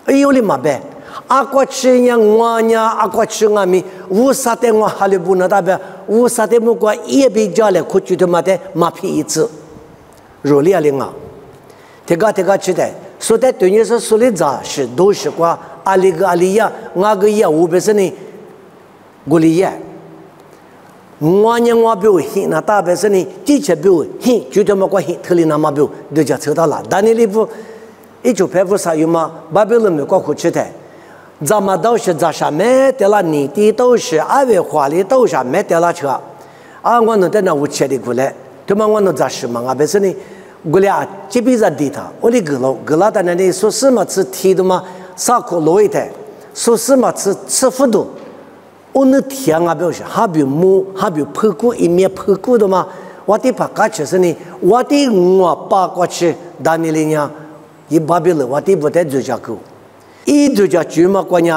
哎呦哩嘛呗！阿过去呀，我呀，阿过去我们50的我还里不能大呗，50的不过也比家来过去的嘛的马屁一次，肉里啊哩啊，这个吃的，说的对你是说的咋是都是qua阿里个阿里呀，我个呀我本身呢，我里呀，我呢我表现那大本身呢，之前表现就这么个现，特里那么表都叫扯到了，但你里不。一九排50有嘛？巴比伦美国过去的，咱们都是在上面得了年底都是2月花里都是没得了车，啊，我能在那屋切的过来，他们我弄杂事嘛，别说呢，我俩这边在地他，我的格拉的那里说什么吃提的嘛，啥可落一台，说什么吃不多，我那天啊，表示还比木，还比破骨一面破骨的嘛，我的把嘎吃是呢，我的我八卦吃，但你哩呢，一巴比了，我的不带做家狗，一做家猪嘛，关键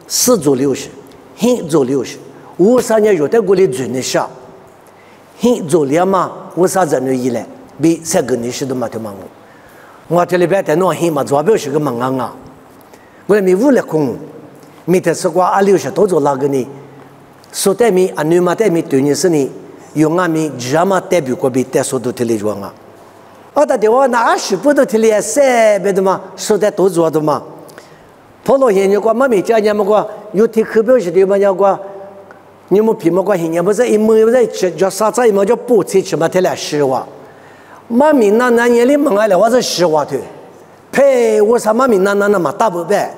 4做60，很做60。53年有的过来做那啥，很做了嘛，53人的以来，比3个年是都没得忙我这里边在弄很嘛，主要是个忙啊，我没屋来空，没得说过60多做那个呢，说的咪女嘛的咪对你是呢，用俺咪这么代表过比带说都提来装啊，打电话那20不都提来3别的嘛，说的都做的嘛，跑了研究过，没家人么过，有提课表是的嘛要过。你们皮毛关系，你不是一毛不是吃，叫啥子一毛叫补贴吃嘛？他俩10万，妈咪那年里忙来了，我是10万的，呸！我啥妈咪那嘛大不白，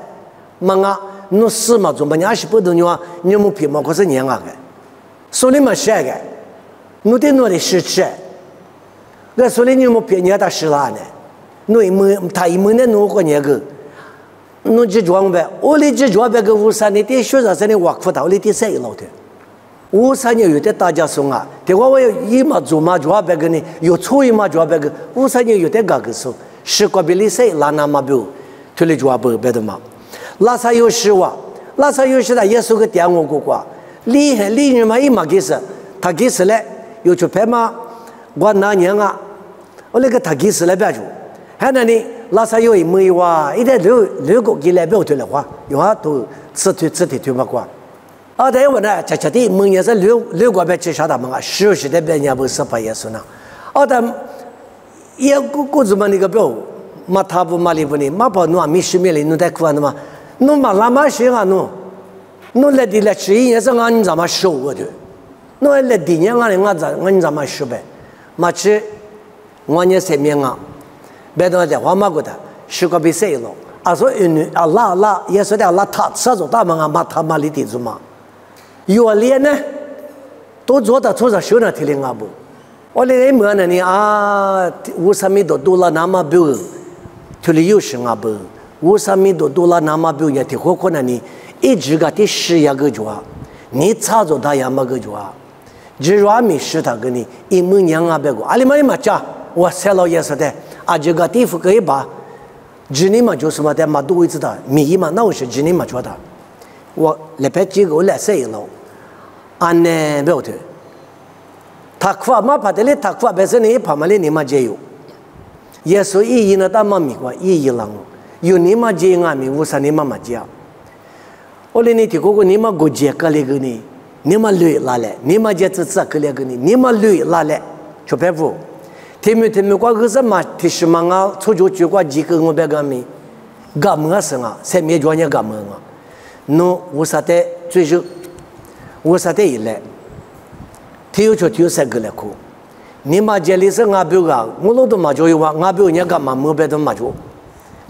忙啊，弄4嘛，怎么20不多呢？你们皮毛可是年啊个，手里嘛10个，弄的10吃，我手里你们皮年他10万呢，弄一毛他一毛呢弄过年个。弄这装呗，我的这装呗个53年的学生在那挖苦他，我的3一老的，53年有的大家送啊，对我有一嘛做嘛装呗个呢，有错一嘛装呗个，53年有的个个送，10个比例3拉那嘛表，推了装呗的嘛，拉萨有10万，拉萨有10的也是个点我过过，厉害厉害嘛一嘛给是，他给是嘞，有去拍嘛，我那年啊，我那个他给是来别住，还那里。拉萨有一枚哇，一点6个给来表推了话，有啊都吃推嘛过。但我呢，恰的门也是6个别吃啥的门啊，10的别人不18也是呢。但也个子嘛那个表，嘛他不嘛里不呢，嘛把弄米10米里弄在苦的嘛，弄嘛拉嘛些啊弄来的来吃也是俺咱们收我的，弄来的年俺咱们10呗，嘛吃我也3面啊。别的在话嘛过的，10个比3了。说拉也说的拉他啥做大嘛啊嘛他嘛里地做嘛，有脸呢，都做到做上修那提领啊不？我那个么呢你啊，50米多了那么表，提里有什啊不？50米多了那么表也提可能你一直个第10呀个做，你差做他呀么个做，只说米10他给你一模样啊别个，阿里嘛家我塞了也是的。这个地方可以把，今年嘛就是嘛的嘛都会知道，米嘛那我是今年嘛做的，我来拍几个我来塞了，呢不要的，他夸嘛怕的嘞，他夸本身你怕嘛嘞你嘛接有，也是意义呢，但嘛米过意义了，有你嘛接啊米53你嘛接，我连你听过你嘛过接个那个呢，你嘛累拉来，你嘛接这个那个呢，你嘛累拉来，就拍不。听没过个什么？提示嘛啊，出去过几个我别个咪，干么事啊？才没专业干么啊？侬50代最少50代以来，体育3个来哭。你嘛这里是俺表个，我老多嘛就有话，俺表人干嘛没别的嘛就，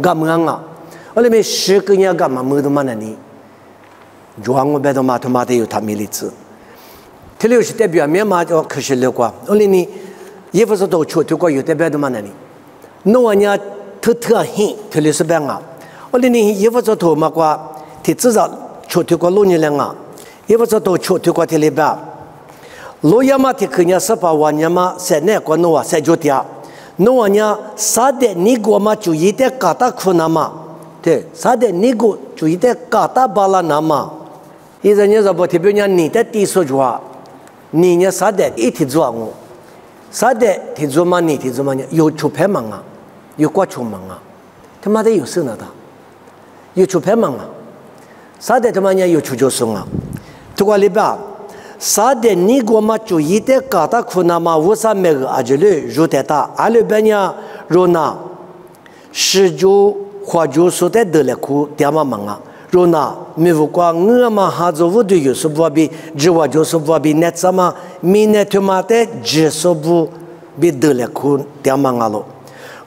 干么啊？我里面10个人干嘛没得嘛那里，就我别的嘛他妈的有他没例子。体育是代表面嘛就可惜了过，我里面。也不是都出去过有的别的嘛那里，弄人家特很，特别是别个，我那里也不是都嘛过，他至少出去过6年了啊，也不是都出去过的里边，路亚嘛的可能18万年嘛，在那个弄啊在酒店，弄人家3点你过嘛就一点嘎达苦那嘛，对，3点你过就一点嘎达巴拉那嘛，一人家说不特别人你的低说句话，你呢3点一天做我。啥的？提做嘛？你提做嘛？有出牌忙啊，有挂出忙啊，他妈的有事呢他，有出牌忙啊，啥的他妈的有出就送啊，这个里边，啥的你给我嘛就一点搞大苦那么50每个阿这里入得大，阿里边呀入那，19花就说的得了苦，点嘛忙啊。入那没有过我嘛哈做不对，有时不比，只话就是不比，那什么明年他妈的只说不比得了苦，点嘛阿罗。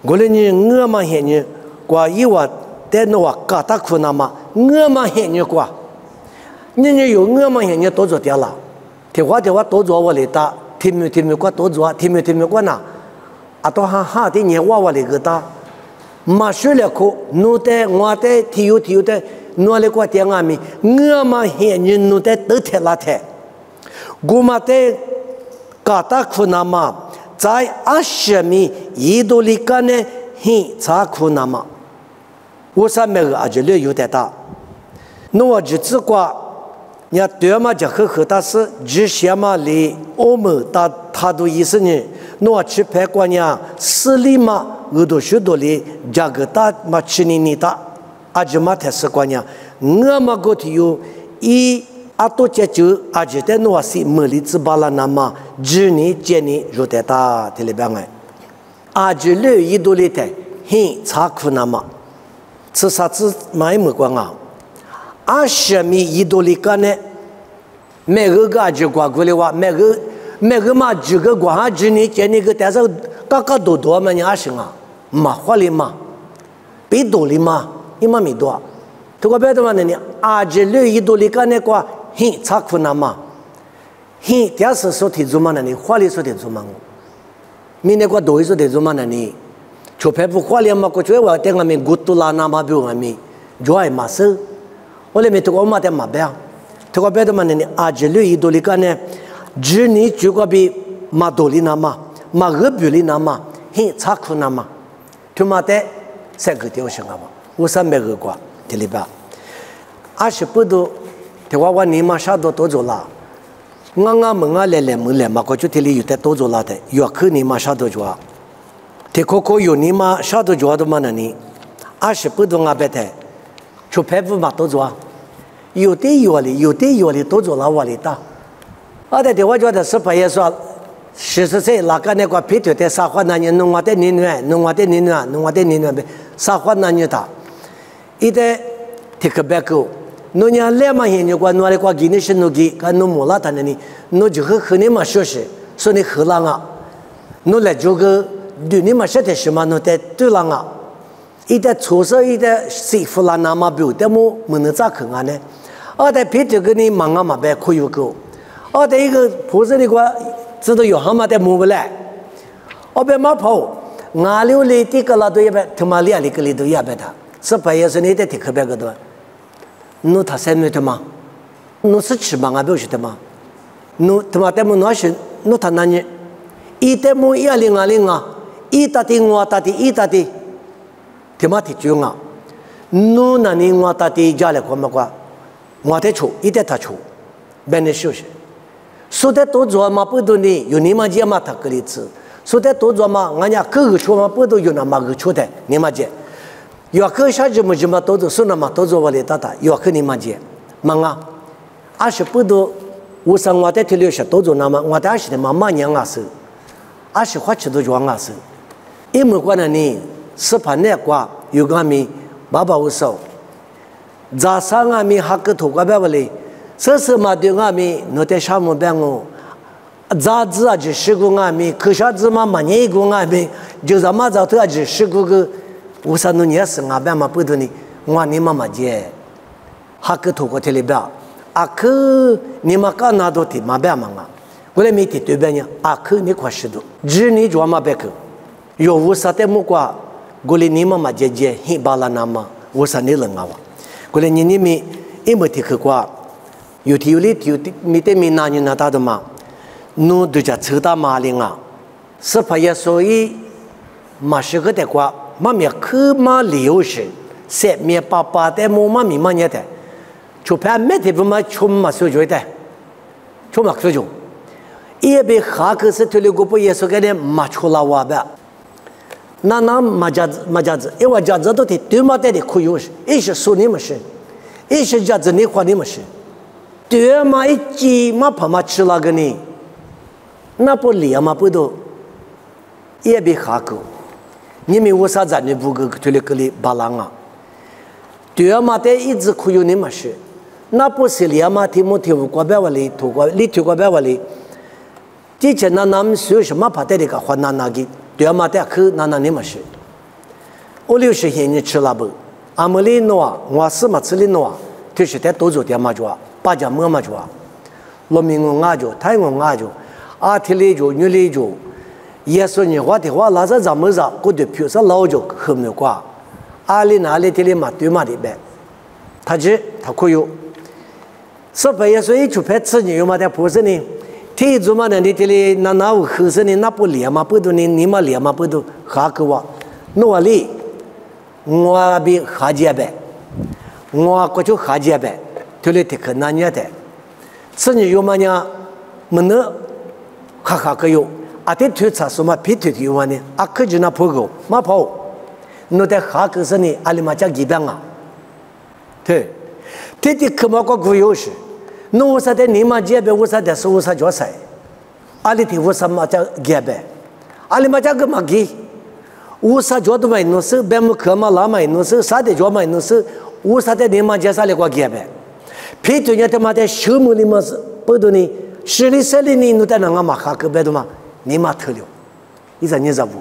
我嘞你我嘛现你过一话在那话搞大苦那么，我嘛现你过，你有我嘛现你多做点了，听话多做我来打，听没过多做，听没过呐，啊都哈的你娃娃那个哒，马学了课，弄得我的体育的，弄了过点阿米，我嘛现人弄得都贴拉贴，我嘛的嘎达苦那么，在20米一度里干呢，很差苦那么，我上面个阿就略有点大，那我就只管。你对嘛就很大是，之前嘛离我们他都意思呢，我去拍过呢，市里嘛，我都许多哩，这个大嘛去年大，阿就嘛才是过呢，我嘛过去有阿多解决，阿就在我是没里子巴拉那么，10年10年入得大的里边哎，阿就略一多里的，很差苦那么，吃啥子买没关啊。20米一度里干呢，每个就过过来话，每个嘛几个过下10年10年个，但是个多嘛，你20啊，嘛花里嘛，比多里嘛，你嘛没多，这个别的嘛呢，26一度里干呢过，很差苦那嘛，很但是说提出嘛呢，花里说提出嘛，明年过多一说提出嘛呢，就拍不花里嘛，过去我等我们古都拉那嘛比我们，就爱嘛是。我来没听过嘛的嘛呗，听过别的嘛呢？26一度里干呢，10年就个比嘛多里那嘛，嘛2比里那嘛，很差苦那嘛，听嘛的3个条行啊嘛，300个瓜这里边，28度，听我你嘛啥多做啦，我们来嘛，过去这里有的多做啦的，要去你嘛啥多做啊，这可有你嘛啥多做的嘛呢？28度我别的，就排不嘛多做啊。有的有的都做了我里大，的我觉得是不也说，40岁那个那个皮条的撒花那年弄我的年呗，撒花那年大，一代提个白狗，弄年来嘛现就管弄的管给你是弄给，干弄木拉他那里，弄就和你嘛说是，说你荷兰啊，弄来就个对你嘛说的什么弄的对了啊，一代出手一代媳妇啦那么表的么没能咋看啊呢？的皮条个你忙啊嘛呗可以够，的一个菩萨的话知道有蛤蟆的摸不来，别马跑，俺溜里这个拉都一百，他妈2里个里都100他，是不也是你的这个别个多，侬他3米的吗？侬是吃嘛？俺不晓得吗？侬他妈的么那是侬他那呢？一的么100啊，一打的我打的一打的，他妈的就啊，侬那你我打的家里过么过？我在出，一点他出，别人休息。说的多做嘛，不多呢，有你们家嘛他个例子。说的多做嘛，俺家各个出嘛，不都有那么个出的，你们家。要去下去嘛都做，说那么都做我来打，要去你们家，忙啊。28度，我上我在这里是都做那么，我在20的嘛年啊是，20花钱都做啊是。因为过来呢，18年过有个米850少。早上俺们还个土瓜白不嘞，这是嘛对俺们弄点啥么办哦？早子啊就10个俺们，可啥子嘛年一个俺们，就咱们早头啊就10个，我说侬也是俺们嘛不多呢，我你妈妈姐，还个土瓜这里边，可你们干哪都的嘛办嘛啊？我来没提对边呢，可你快10度，10年就嘛别个，有我说的么瓜，我来你妈妈姐很巴拉那么，我说你冷啊哇。过来你们因为听过，有的没得没拿你那大的嘛，侬都叫抽到马铃啊，是怕也所以马是个的话，马面可马流是，7面8的么米嘛年的，就怕没得不嘛出嘛手脚的，出嘛手脚，也被哈克是推了个不也是个的马出了哇的。那马家子，因为家子都得对马带的可有是，一是说你们是，一是家子你话你们是，对马一鸡马怕马吃那个呢，那不理嘛不都，也别哈口，你们为啥子你不个推了个里巴郎啊？对马带一直可有你们是，那不是理嘛提木提乌瓜白瓦里土瓜里土瓜白瓦里，之前那们说什么怕带的个换那个。对嘛的去那你们是，我60现你吃了不？阿姆里诺啊，我是嘛吃里诺啊，就是在多做点嘛做，把家么嘛做，农民我就，太我就，阿提里就女里就，耶稣你话的话，那是怎么着？我就表示老就很没挂，阿里哪里的里嘛对嘛的呗，他可有，说白耶稣一出牌吃你有嘛的不是呢？天主嘛的你这里那有合适呢？那不连嘛不都你嘛连嘛不都哈个哇？那里我比哈杰呗，我过去哈杰呗，这里的可难念的，吃你有嘛呢？没能。哈个有，阿这推车什么皮推有嘛呢？阿可就那破狗，马跑，那在哈个是呢，阿里嘛讲几遍啊？对，这的可嘛个古有是，那我说的你嘛这边我说的是我说叫啥？阿里的我说嘛叫这边，阿里嘛讲个嘛给，我说叫的嘛弄是，别么可嘛拉嘛弄是，啥的叫嘛弄是，我说的你嘛介绍了个这边，皮推呢他妈的修木里嘛是不多呢。十里十里你弄在那个马哈个别的嘛，你嘛特了，你在你咋不？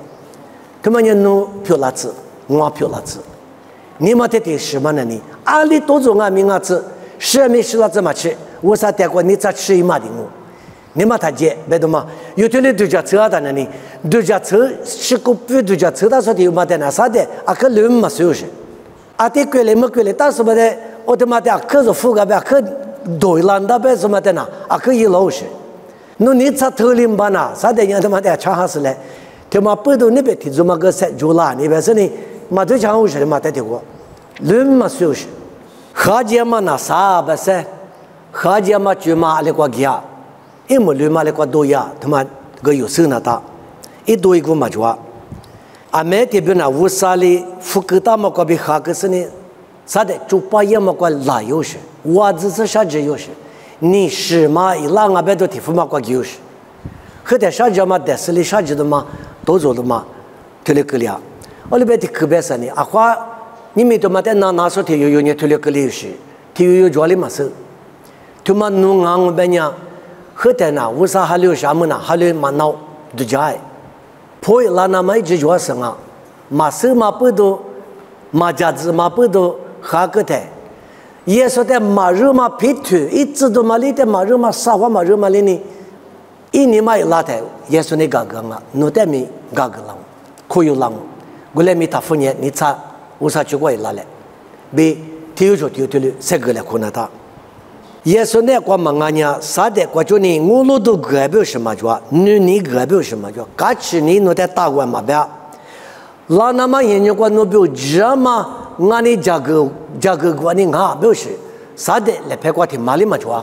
他们人弄漂拉子，我漂拉子，你嘛得点什么呢？你阿里多种啊名啊子，什么吃了怎么吃？我啥带过你咋吃一嘛的我？你嘛他接别的嘛，有的人都叫车的呢你，都叫车吃个不都叫车，他说的有嘛的那啥的，啊个人嘛是有些，啊的过来没过来，但是嘛的，我他妈的可是富个别可。对了，那边什么的呢？啊，可以老实。那你咋头领吧呢？啥的人他妈的抢哈死来，他妈不都那边提出嘛个三九啦，那边是呢，嘛都抢我是的嘛得的过，人嘛是有些，哈姐嘛那啥不是？哈姐嘛就嘛那个家，一么人嘛那个多呀，他妈个有手那大，一多一个嘛就啊，啊没这边那乌沙里福克达嘛个比哈个是呢，啥的就把也嘛个拉有些。我只是啥子有事，你是嘛？一拉我别都提付嘛过有事，后头啥子嘛？但是你啥子的嘛？都做的嘛？推了个了，我那边的可别是呢。阿花，你们都嘛在拿手提有你推了个了有事，提有家里嘛是，他妈弄我边呢，后头呢，为啥还留啥么呢？还留嘛闹都家，破一拉那么一直做生啊，嘛手嘛不都，嘛家子嘛不都哈个的。耶稣在马肉嘛皮腿，一直都嘛里的马肉嘛沙瓦马肉嘛里呢，一年嘛一拉台，耶稣那个啊，侬在咪个浪，可有浪，我来咪他父年，你查我查去过一拉来，比体育就体育队里三个来可能他，耶稣那个嘛俺呀，啥的我就你我路都改变什么叫，你改变什么叫，假期你侬在打过嘛别，拉那么研究过侬比如这嘛。我呢，这个过年哈，表示啥的来拍过天马里嘛做，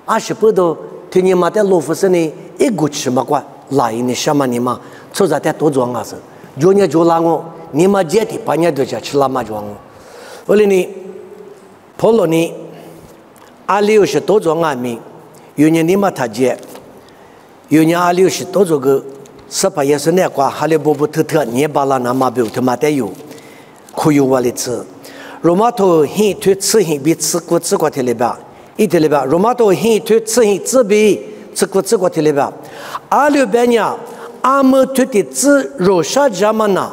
啊是不都听你妈的老夫是呢，一个吃嘛过，来呢什么你嘛，出在在多装啊是，就你就拉我，你妈接的半夜都在吃拉嘛装我，我哩呢，跑了呢，阿里有些多装啊米，有年你妈他接，有年阿里有些多做个18也是那挂，哈里不特，你把那那嘛表他妈的有。可有我的吃，罗马头很推吃很比吃过天里边，一天里边，罗马头很推吃很只比吃过天里边，阿六边呀，阿么推的吃肉啥子嘛呢？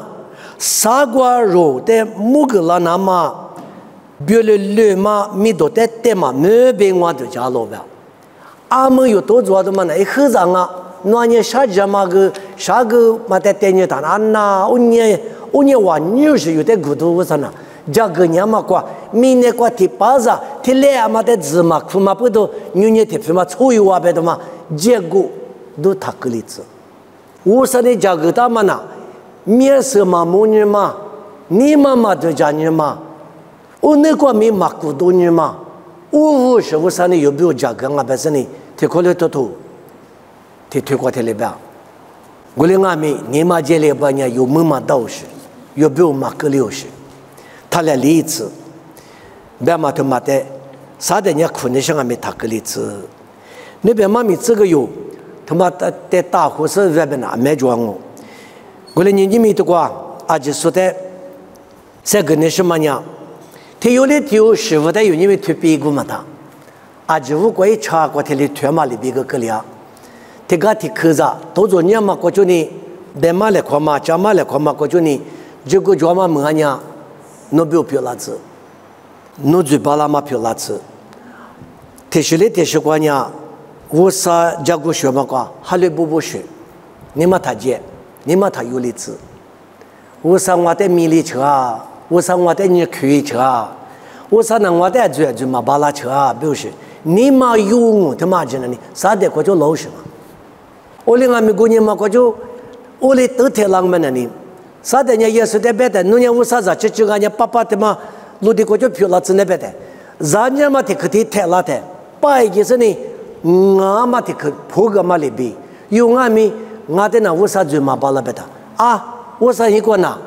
沙瓜肉的木个啦那么，别了绿嘛，米多的的嘛，没被我都加了呗。阿么有多做的嘛呢？一和尚啊，那你啥子嘛个啥个嘛在带你谈安呐，我年话女是有点孤独，我说呢，这个年嘛过，明年过第八日，第2嘛的字嘛，苦嘛不都，女年第嘛初一话别的嘛，结果都他个例子。我说的这个他们呢，面色嘛母女嘛，你妈妈都家女嘛，我那个没嘛孤独女嘛，我是我说的有没有这个啊？不是呢，提过来多，提推过来边，我的阿妹，你妈这里边呢有没嘛道士？有没有马克六十？他来例子，别嘛他妈的，啥的人可能上还没他个例子。那边妈咪这个有，他妈的在大伙是外边哪没装我？我来年纪没得过，啊就说的，这个呢什么呢？他有的有师傅的有因为推背过嘛他，啊就我过一查过他的推嘛里边个了，他个提课子，都做年嘛过去呢，别嘛来看嘛，家嘛来看嘛过去呢。这个叫嘛么呀？侬不要漂拉子，侬嘴巴拉嘛漂拉子。提起来提起过呢，无啥家国学嘛瓜，哈利不学，你嘛他接，你嘛他有理智，无啥我的米里车啊，无啥我的你开车啊，无啥那我的做嘛巴拉车啊，不是，你嘛有我他妈讲的你，啥的我就老实嘛，我另外没过年嘛我就，我哩都太浪漫了你，啥的人也是在别的，侬人无啥子，就人家爸爸的嘛，路的我就漂了子那边的，人家嘛的可得太拉的，把一件事呢。我嘛的可破个嘛里边，有我们我的那无啥子嘛巴拉别的啊，无啥一个那，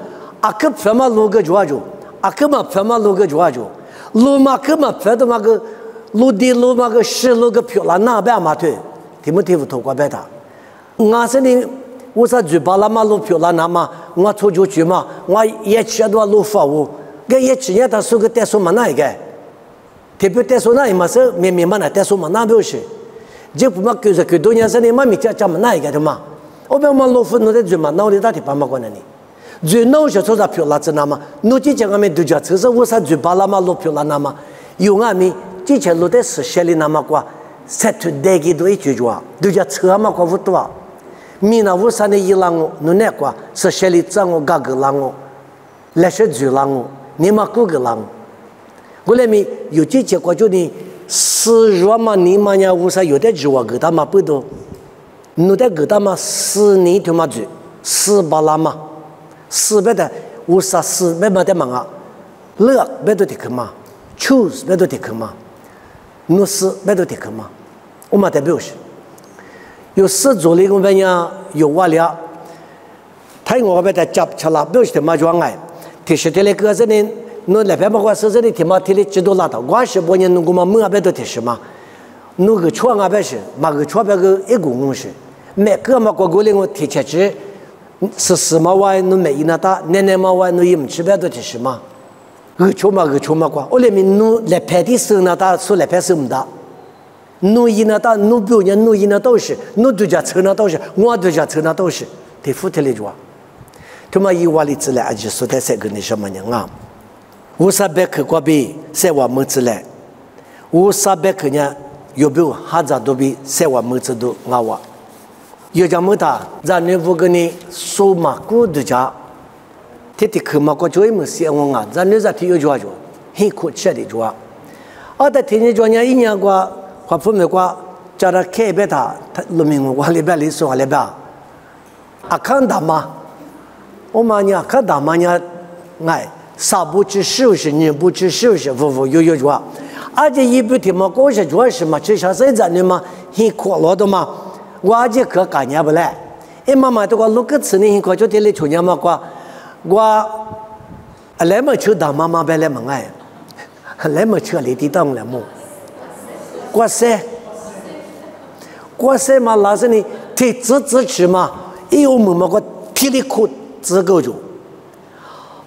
啊可偏嘛路个抓住，啊可嘛偏嘛路个抓住，路嘛可嘛偏的嘛个路的路嘛个是路个漂亮那边嘛对，听不听不透过别的，我是呢无啥子巴拉嘛路漂亮那嘛，我出去嘛，我也吃多路发我，个也吃也他说个带说嘛那一个，特别带说那一嘛是明明嘛那带说嘛那不是。这不嘛就是给多年生的嘛，没家家么那一个的嘛，我们嘛老夫弄的最嘛，闹的大体把嘛关的呢，最闹些做啥漂亮子那嘛，弄这讲我们都叫只是我啥最把那嘛老漂亮那嘛，有我们之前录的是写的那么过，才出带给多一句话，都叫车嘛过不多，米那无啥的一浪哦，弄那过是写的脏哦，嘎个浪哦，那些最浪哦，你嘛够个浪，我来米有这结果就你。是若嘛你嘛呀，无啥有的句话给他嘛不多，侬的给他嘛是你他妈句，是巴拉嘛，是别的无啥是别嘛的嘛啊，乐别的的去嘛 ，choose 别的的去嘛，侬是别的的去嘛，我嘛代表是，有事做的我们呀有话聊，他我别的接吃了，表示他妈装爱，提示的那个人呢。侬那边嘛，我是这里天嘛，天里几多拉到，我是不年侬个嘛，门那边都提示嘛，侬个窗那边是，嘛个窗边个一公公是，每个嘛过里我提起去，是嘛话侬没一那大，奶嘛话侬也唔吃边都提示嘛，个窗嘛过，我里面侬来拍的时候那大，说来拍手唔大，侬一那大，侬表演侬一那都是，侬对家车那都是，我对家车那都是，提付提里住啊，他妈一话里子来，而且说的是个你什么人啊？无啥别去过比在我们之内，无啥别去呢？有没有哈子都比在我们之都我话，有讲么的，让你不跟你说嘛，过度家，天天去嘛，过就没事我啊，让你在体育做做，很苦吃的做，我在天天做呢，一年过，或父母过，叫他开别他农民我里边里说里边，啊看大嘛，我嘛呢看大嘛呢，哎。啥不知收拾，你不知收拾，不有说，而且一不听嘛，过去做什么，至少是咱的嘛，很快乐的嘛，我这可干也不来，妈妈都讲录个词呢，很快就得来抽年嘛，我来么抽当妈妈别来么哎，来么抽来地当来么，过塞嘛，老是呢，提自吃嘛，有么么个体力苦自够住。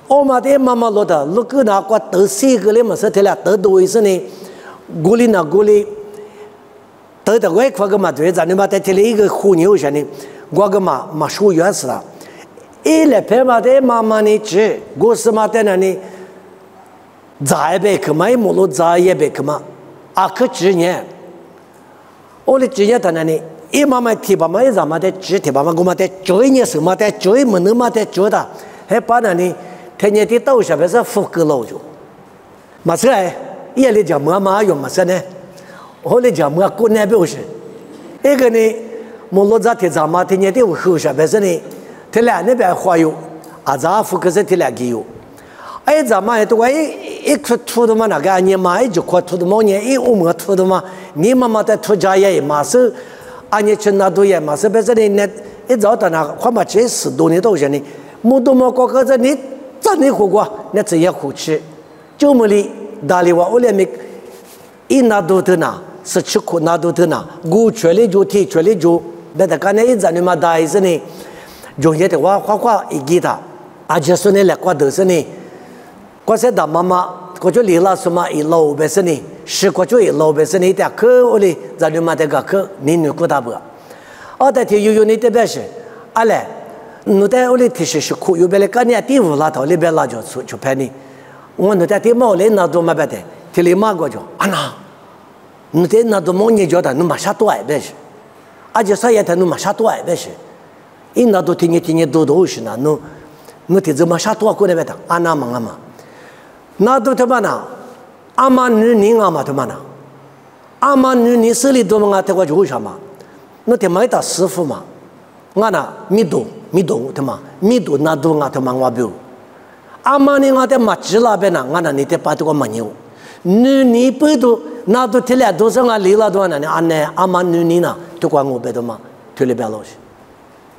我妈的妈妈落的，如果那个得四个嘞么事体了，得多一些呢，锅里得的外块个嘛对，咱你妈在体里一个虎牛上呢，我个嘛属原始了，一来拍嘛的妈妈呢吃，我是嘛在那呢，咋一百克嘛，一木路咋一百克嘛，啊可几年，我的几年在那呢，一妈妈提把嘛一咋嘛的吃提把嘛，我嘛在追年什么在追么能嘛在追的，还把那呢。天天的到下边是福个老就，嘛是哎，夜里讲妈用嘛是呢，后来讲过年表示，一个呢，木路在天上嘛，天天的后下边是呢，天俩那边花有，啊咋福个是天俩给有，哎咱嘛都一块土的嘛那个你嘛一就块土的嘛你一么土的嘛，你妈妈在土家也嘛是，啊你去那都也嘛是别是呢，那一早到那花嘛这10多年到现在，木多么过个这你。咱那火锅那这也好吃，就么里大理话我连没一拿都得拿，是吃苦拿都得拿，我全力就提全力就，别的刚才一咱你嘛大意思呢，用些的话花一给他，而且说呢来过都是呢，我说大妈妈，我就离了什么一老百姓呢，是我就一老百姓呢，点课我哩咱你嘛这个课，你女过大不？我在听有你这边是，阿来。侬在屋里提示是苦，有别来干年第5拉头里边拉就拍你，我侬在第毛来那都没别的，提里马过就啊那， nu te na do monye joda nu masha to ai besh aje sa ya ta nu masha to ai besh ina do tinye do shi na nu te zo masha to ko ne beta ana mangama na do te bana ama nu ni ngama te bana ama nu ni seli do nga te ko ju sha ma nu te mai ta师傅嘛 ngana mi do te ma mi do na do nga te mangwa bu ama ni nga te ma chi la be na ngana ni te pa to ko ma nyu nu ni pu do na do te la do sa nga li la do na ane ama nu ni na to ko ngo be do ma te le be lo shi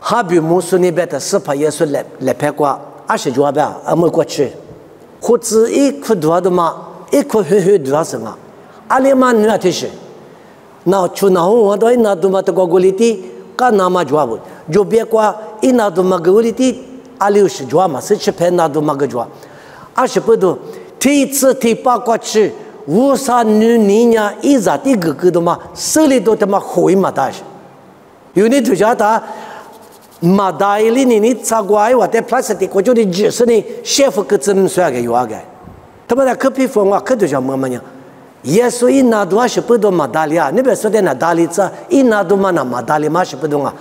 ha bi mu su ni be ta se pa yesu le pe kwa a shi jwa ba a mo ko chi khu zi i khu do do ma i khu he do sa nga ale ma nu te shi na chu na ho do na do ma to ko goliti ka nama jwa bu jo be kwa ina do ma goliti ale shi jwa ma se che pe na do ma ga jwa a shi pu do ti zi ti pa kwa chi wu sa nu ni nya i za ti ge do ma se li do te ma hoi ma da shi yu ni tu ja ta ma dai li ni cha gwai wa te plastic ko jo ni ji se ni chef ke zhen sua ge yu a ge ta ma da ke pi fo wa ke do ja ma ma nya yesu ina do a shi pu do ma da li a ni be so de na da li cha ina do ma na ma da li ma shi pu do nga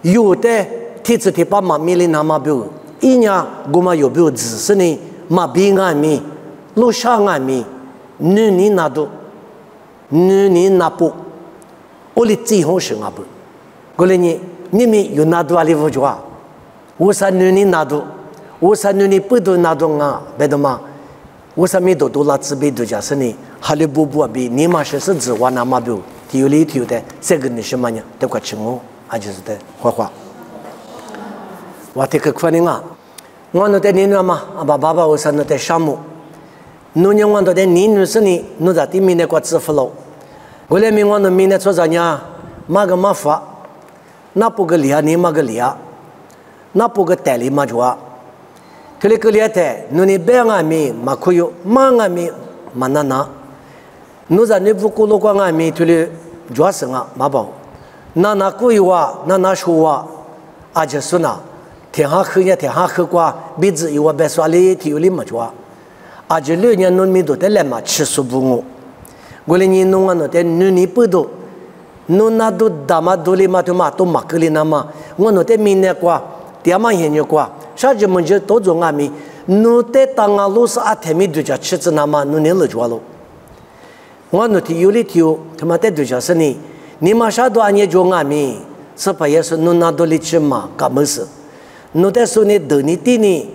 yu te ti zi ti pa ma mi li na ma bu i nya gu ma yu bu zi se ni ma bi nga mi lu sha nga mi nu ni na do nu ni na pu o li zi ho shi nga bu go le ni mi yu na do ali vo jwa wo sa nu ni na do wo sa nu ni pu do na do nga be do ma wo sa mi do do la zi be do ja se ni ha le bu bu bi ni ma shi se zi wa na ma bu ti yu li ti yu de se ge ni shi ma nya de kwa chi ngo a ji de hua hua wa te ke kwa ni nga ngwan de ni na ma ba ba wo sa no te sha mu nu nya ngwan de ni nu se ni nu da ti mi ne kwa zi fu lo go le mi ngwan mi ne cho za nya ma ga ma fa na pu ge lia ni ma ge lia na pu ge te li ma jwa kle ke lia te nu ni be nga mi ma khu yu ma nga mi ma na na nu za ne vu ku lo kwa nga mi tu le jwa se nga ma ba na ku yu wa na shu wa a je su na te ha khu ya te ha khu kwa bi zi yu wa be swa li ti yu li ma jwa a je le nya nu mi do te le ma chi su bu ngo go le ni nu nga no te nu ni pu do no na do dama doli ma to makli na ma ngono te mine kwa ti ama henyo kwa sha je munje to zo nga mi no te tanga lu sa athemi du ja chi na ma no ne le jwa lo ngono ti yuli ti u thma te du ja sani ni ma sha do anye jo nga mi sa pa yes no na do li chi ma ka ma se no te so ne de ni ti ni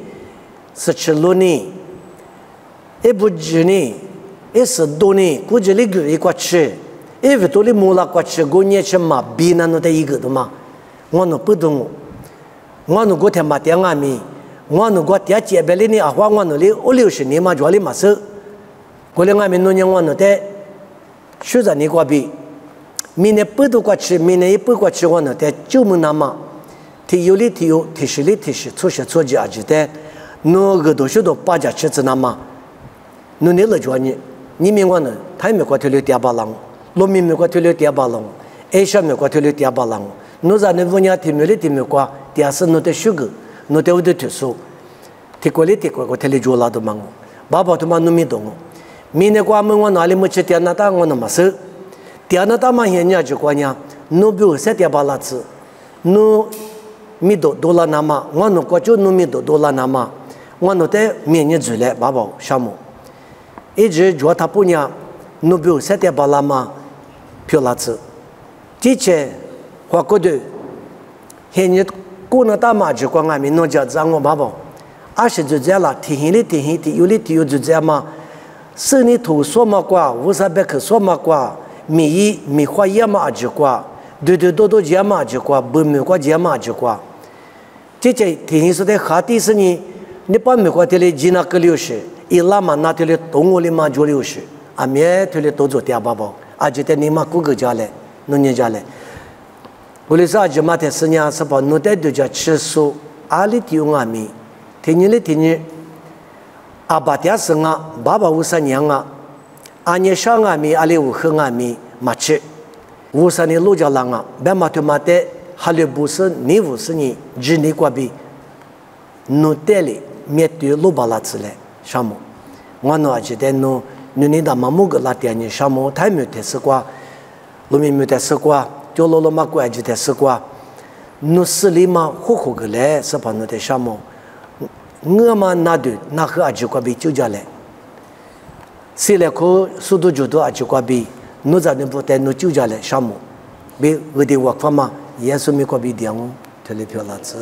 sa chi lo ni e bu ji ni e sa do ni ku je li gu e kwa chi e ve to li mula kwa che go nye che ma bi na no te i ge do ma ngono pu do ngono go te ma te nga mi ngono go te che be li ni a hwa ngono li o li shi ni ma jwa li ma se go le nga mi no nya ngono te shu za ni kwa bi mi ne pu do kwa che mi ne i pu kwa che ngono te chu mu na ma ti yu li ti yu ti shi li ti shi chu she chu ji a ji te no ge do shu do pa ja che na ma no ne le jwa ni mi ngono tai me kwa te le tia ba lang lo mi me kwa te le tia ba long e sha me kwa te le tia ba lang no za ne vonya ti me le ti me kwa ti as no te shu ge no te u de tu so ti ko le ti ko te le jo la do mang ba ba to ma no mi dong mi ne kwa me ngono ali mo che tia na ta ngono ma se tia na ta ma he nya ji kwa nya no bu se tia ba la tsu no mi do do la na ma ngono ko chu no mi do do la na ma ngono te mi ne zu le ba ba sha mo e je jo ta pu nya no bu se tia ba la ma pyo la tsu ti che hwa ko de he ni ko na ta ma ji kwa nga mi no ja zang ngo ba ba a shi ju ja la ti hi li ti hi ti yu li ti yu ju ja ma se ni tu so ma kwa wu sa be ke so ma kwa mi yi mi hwa ya ma ji kwa de do do ja ma ji kwa bu mi kwa ja ma ji kwa ti che ti hi so de kha ti se ni pa mi kwa te le ji na ke liu shi i la ma na te le tong wo li ma jo liu shi a mie te le to zo tia ba ba a ji te ni ma ku ge ja le no ni ja le bole sa ji ma te se nya sa pa no te do ja chi so a li ti nga mi te ni le ti ni a ba tia se nga ba ba wu sa nya nga a nye sha nga mi a le wu he nga mi ma chi wu sa ni lu ja la nga ba ma te ma te ha le bu se ni wu se ni ji ni kwa bi no te le mie tu lu ba la tse le sha mo nga no a ji de no 你那大马木个拉点你沙漠太没得事过，路面没得事过，就路嘛过就得事过，努斯里嘛火个来是把那的沙漠，我嘛那对那和阿就过比就家来，谁来可速度就多阿就过比，努在那不带努就家来沙漠，比我的work 嘛，耶稣没过比点哦，这里漂亮子。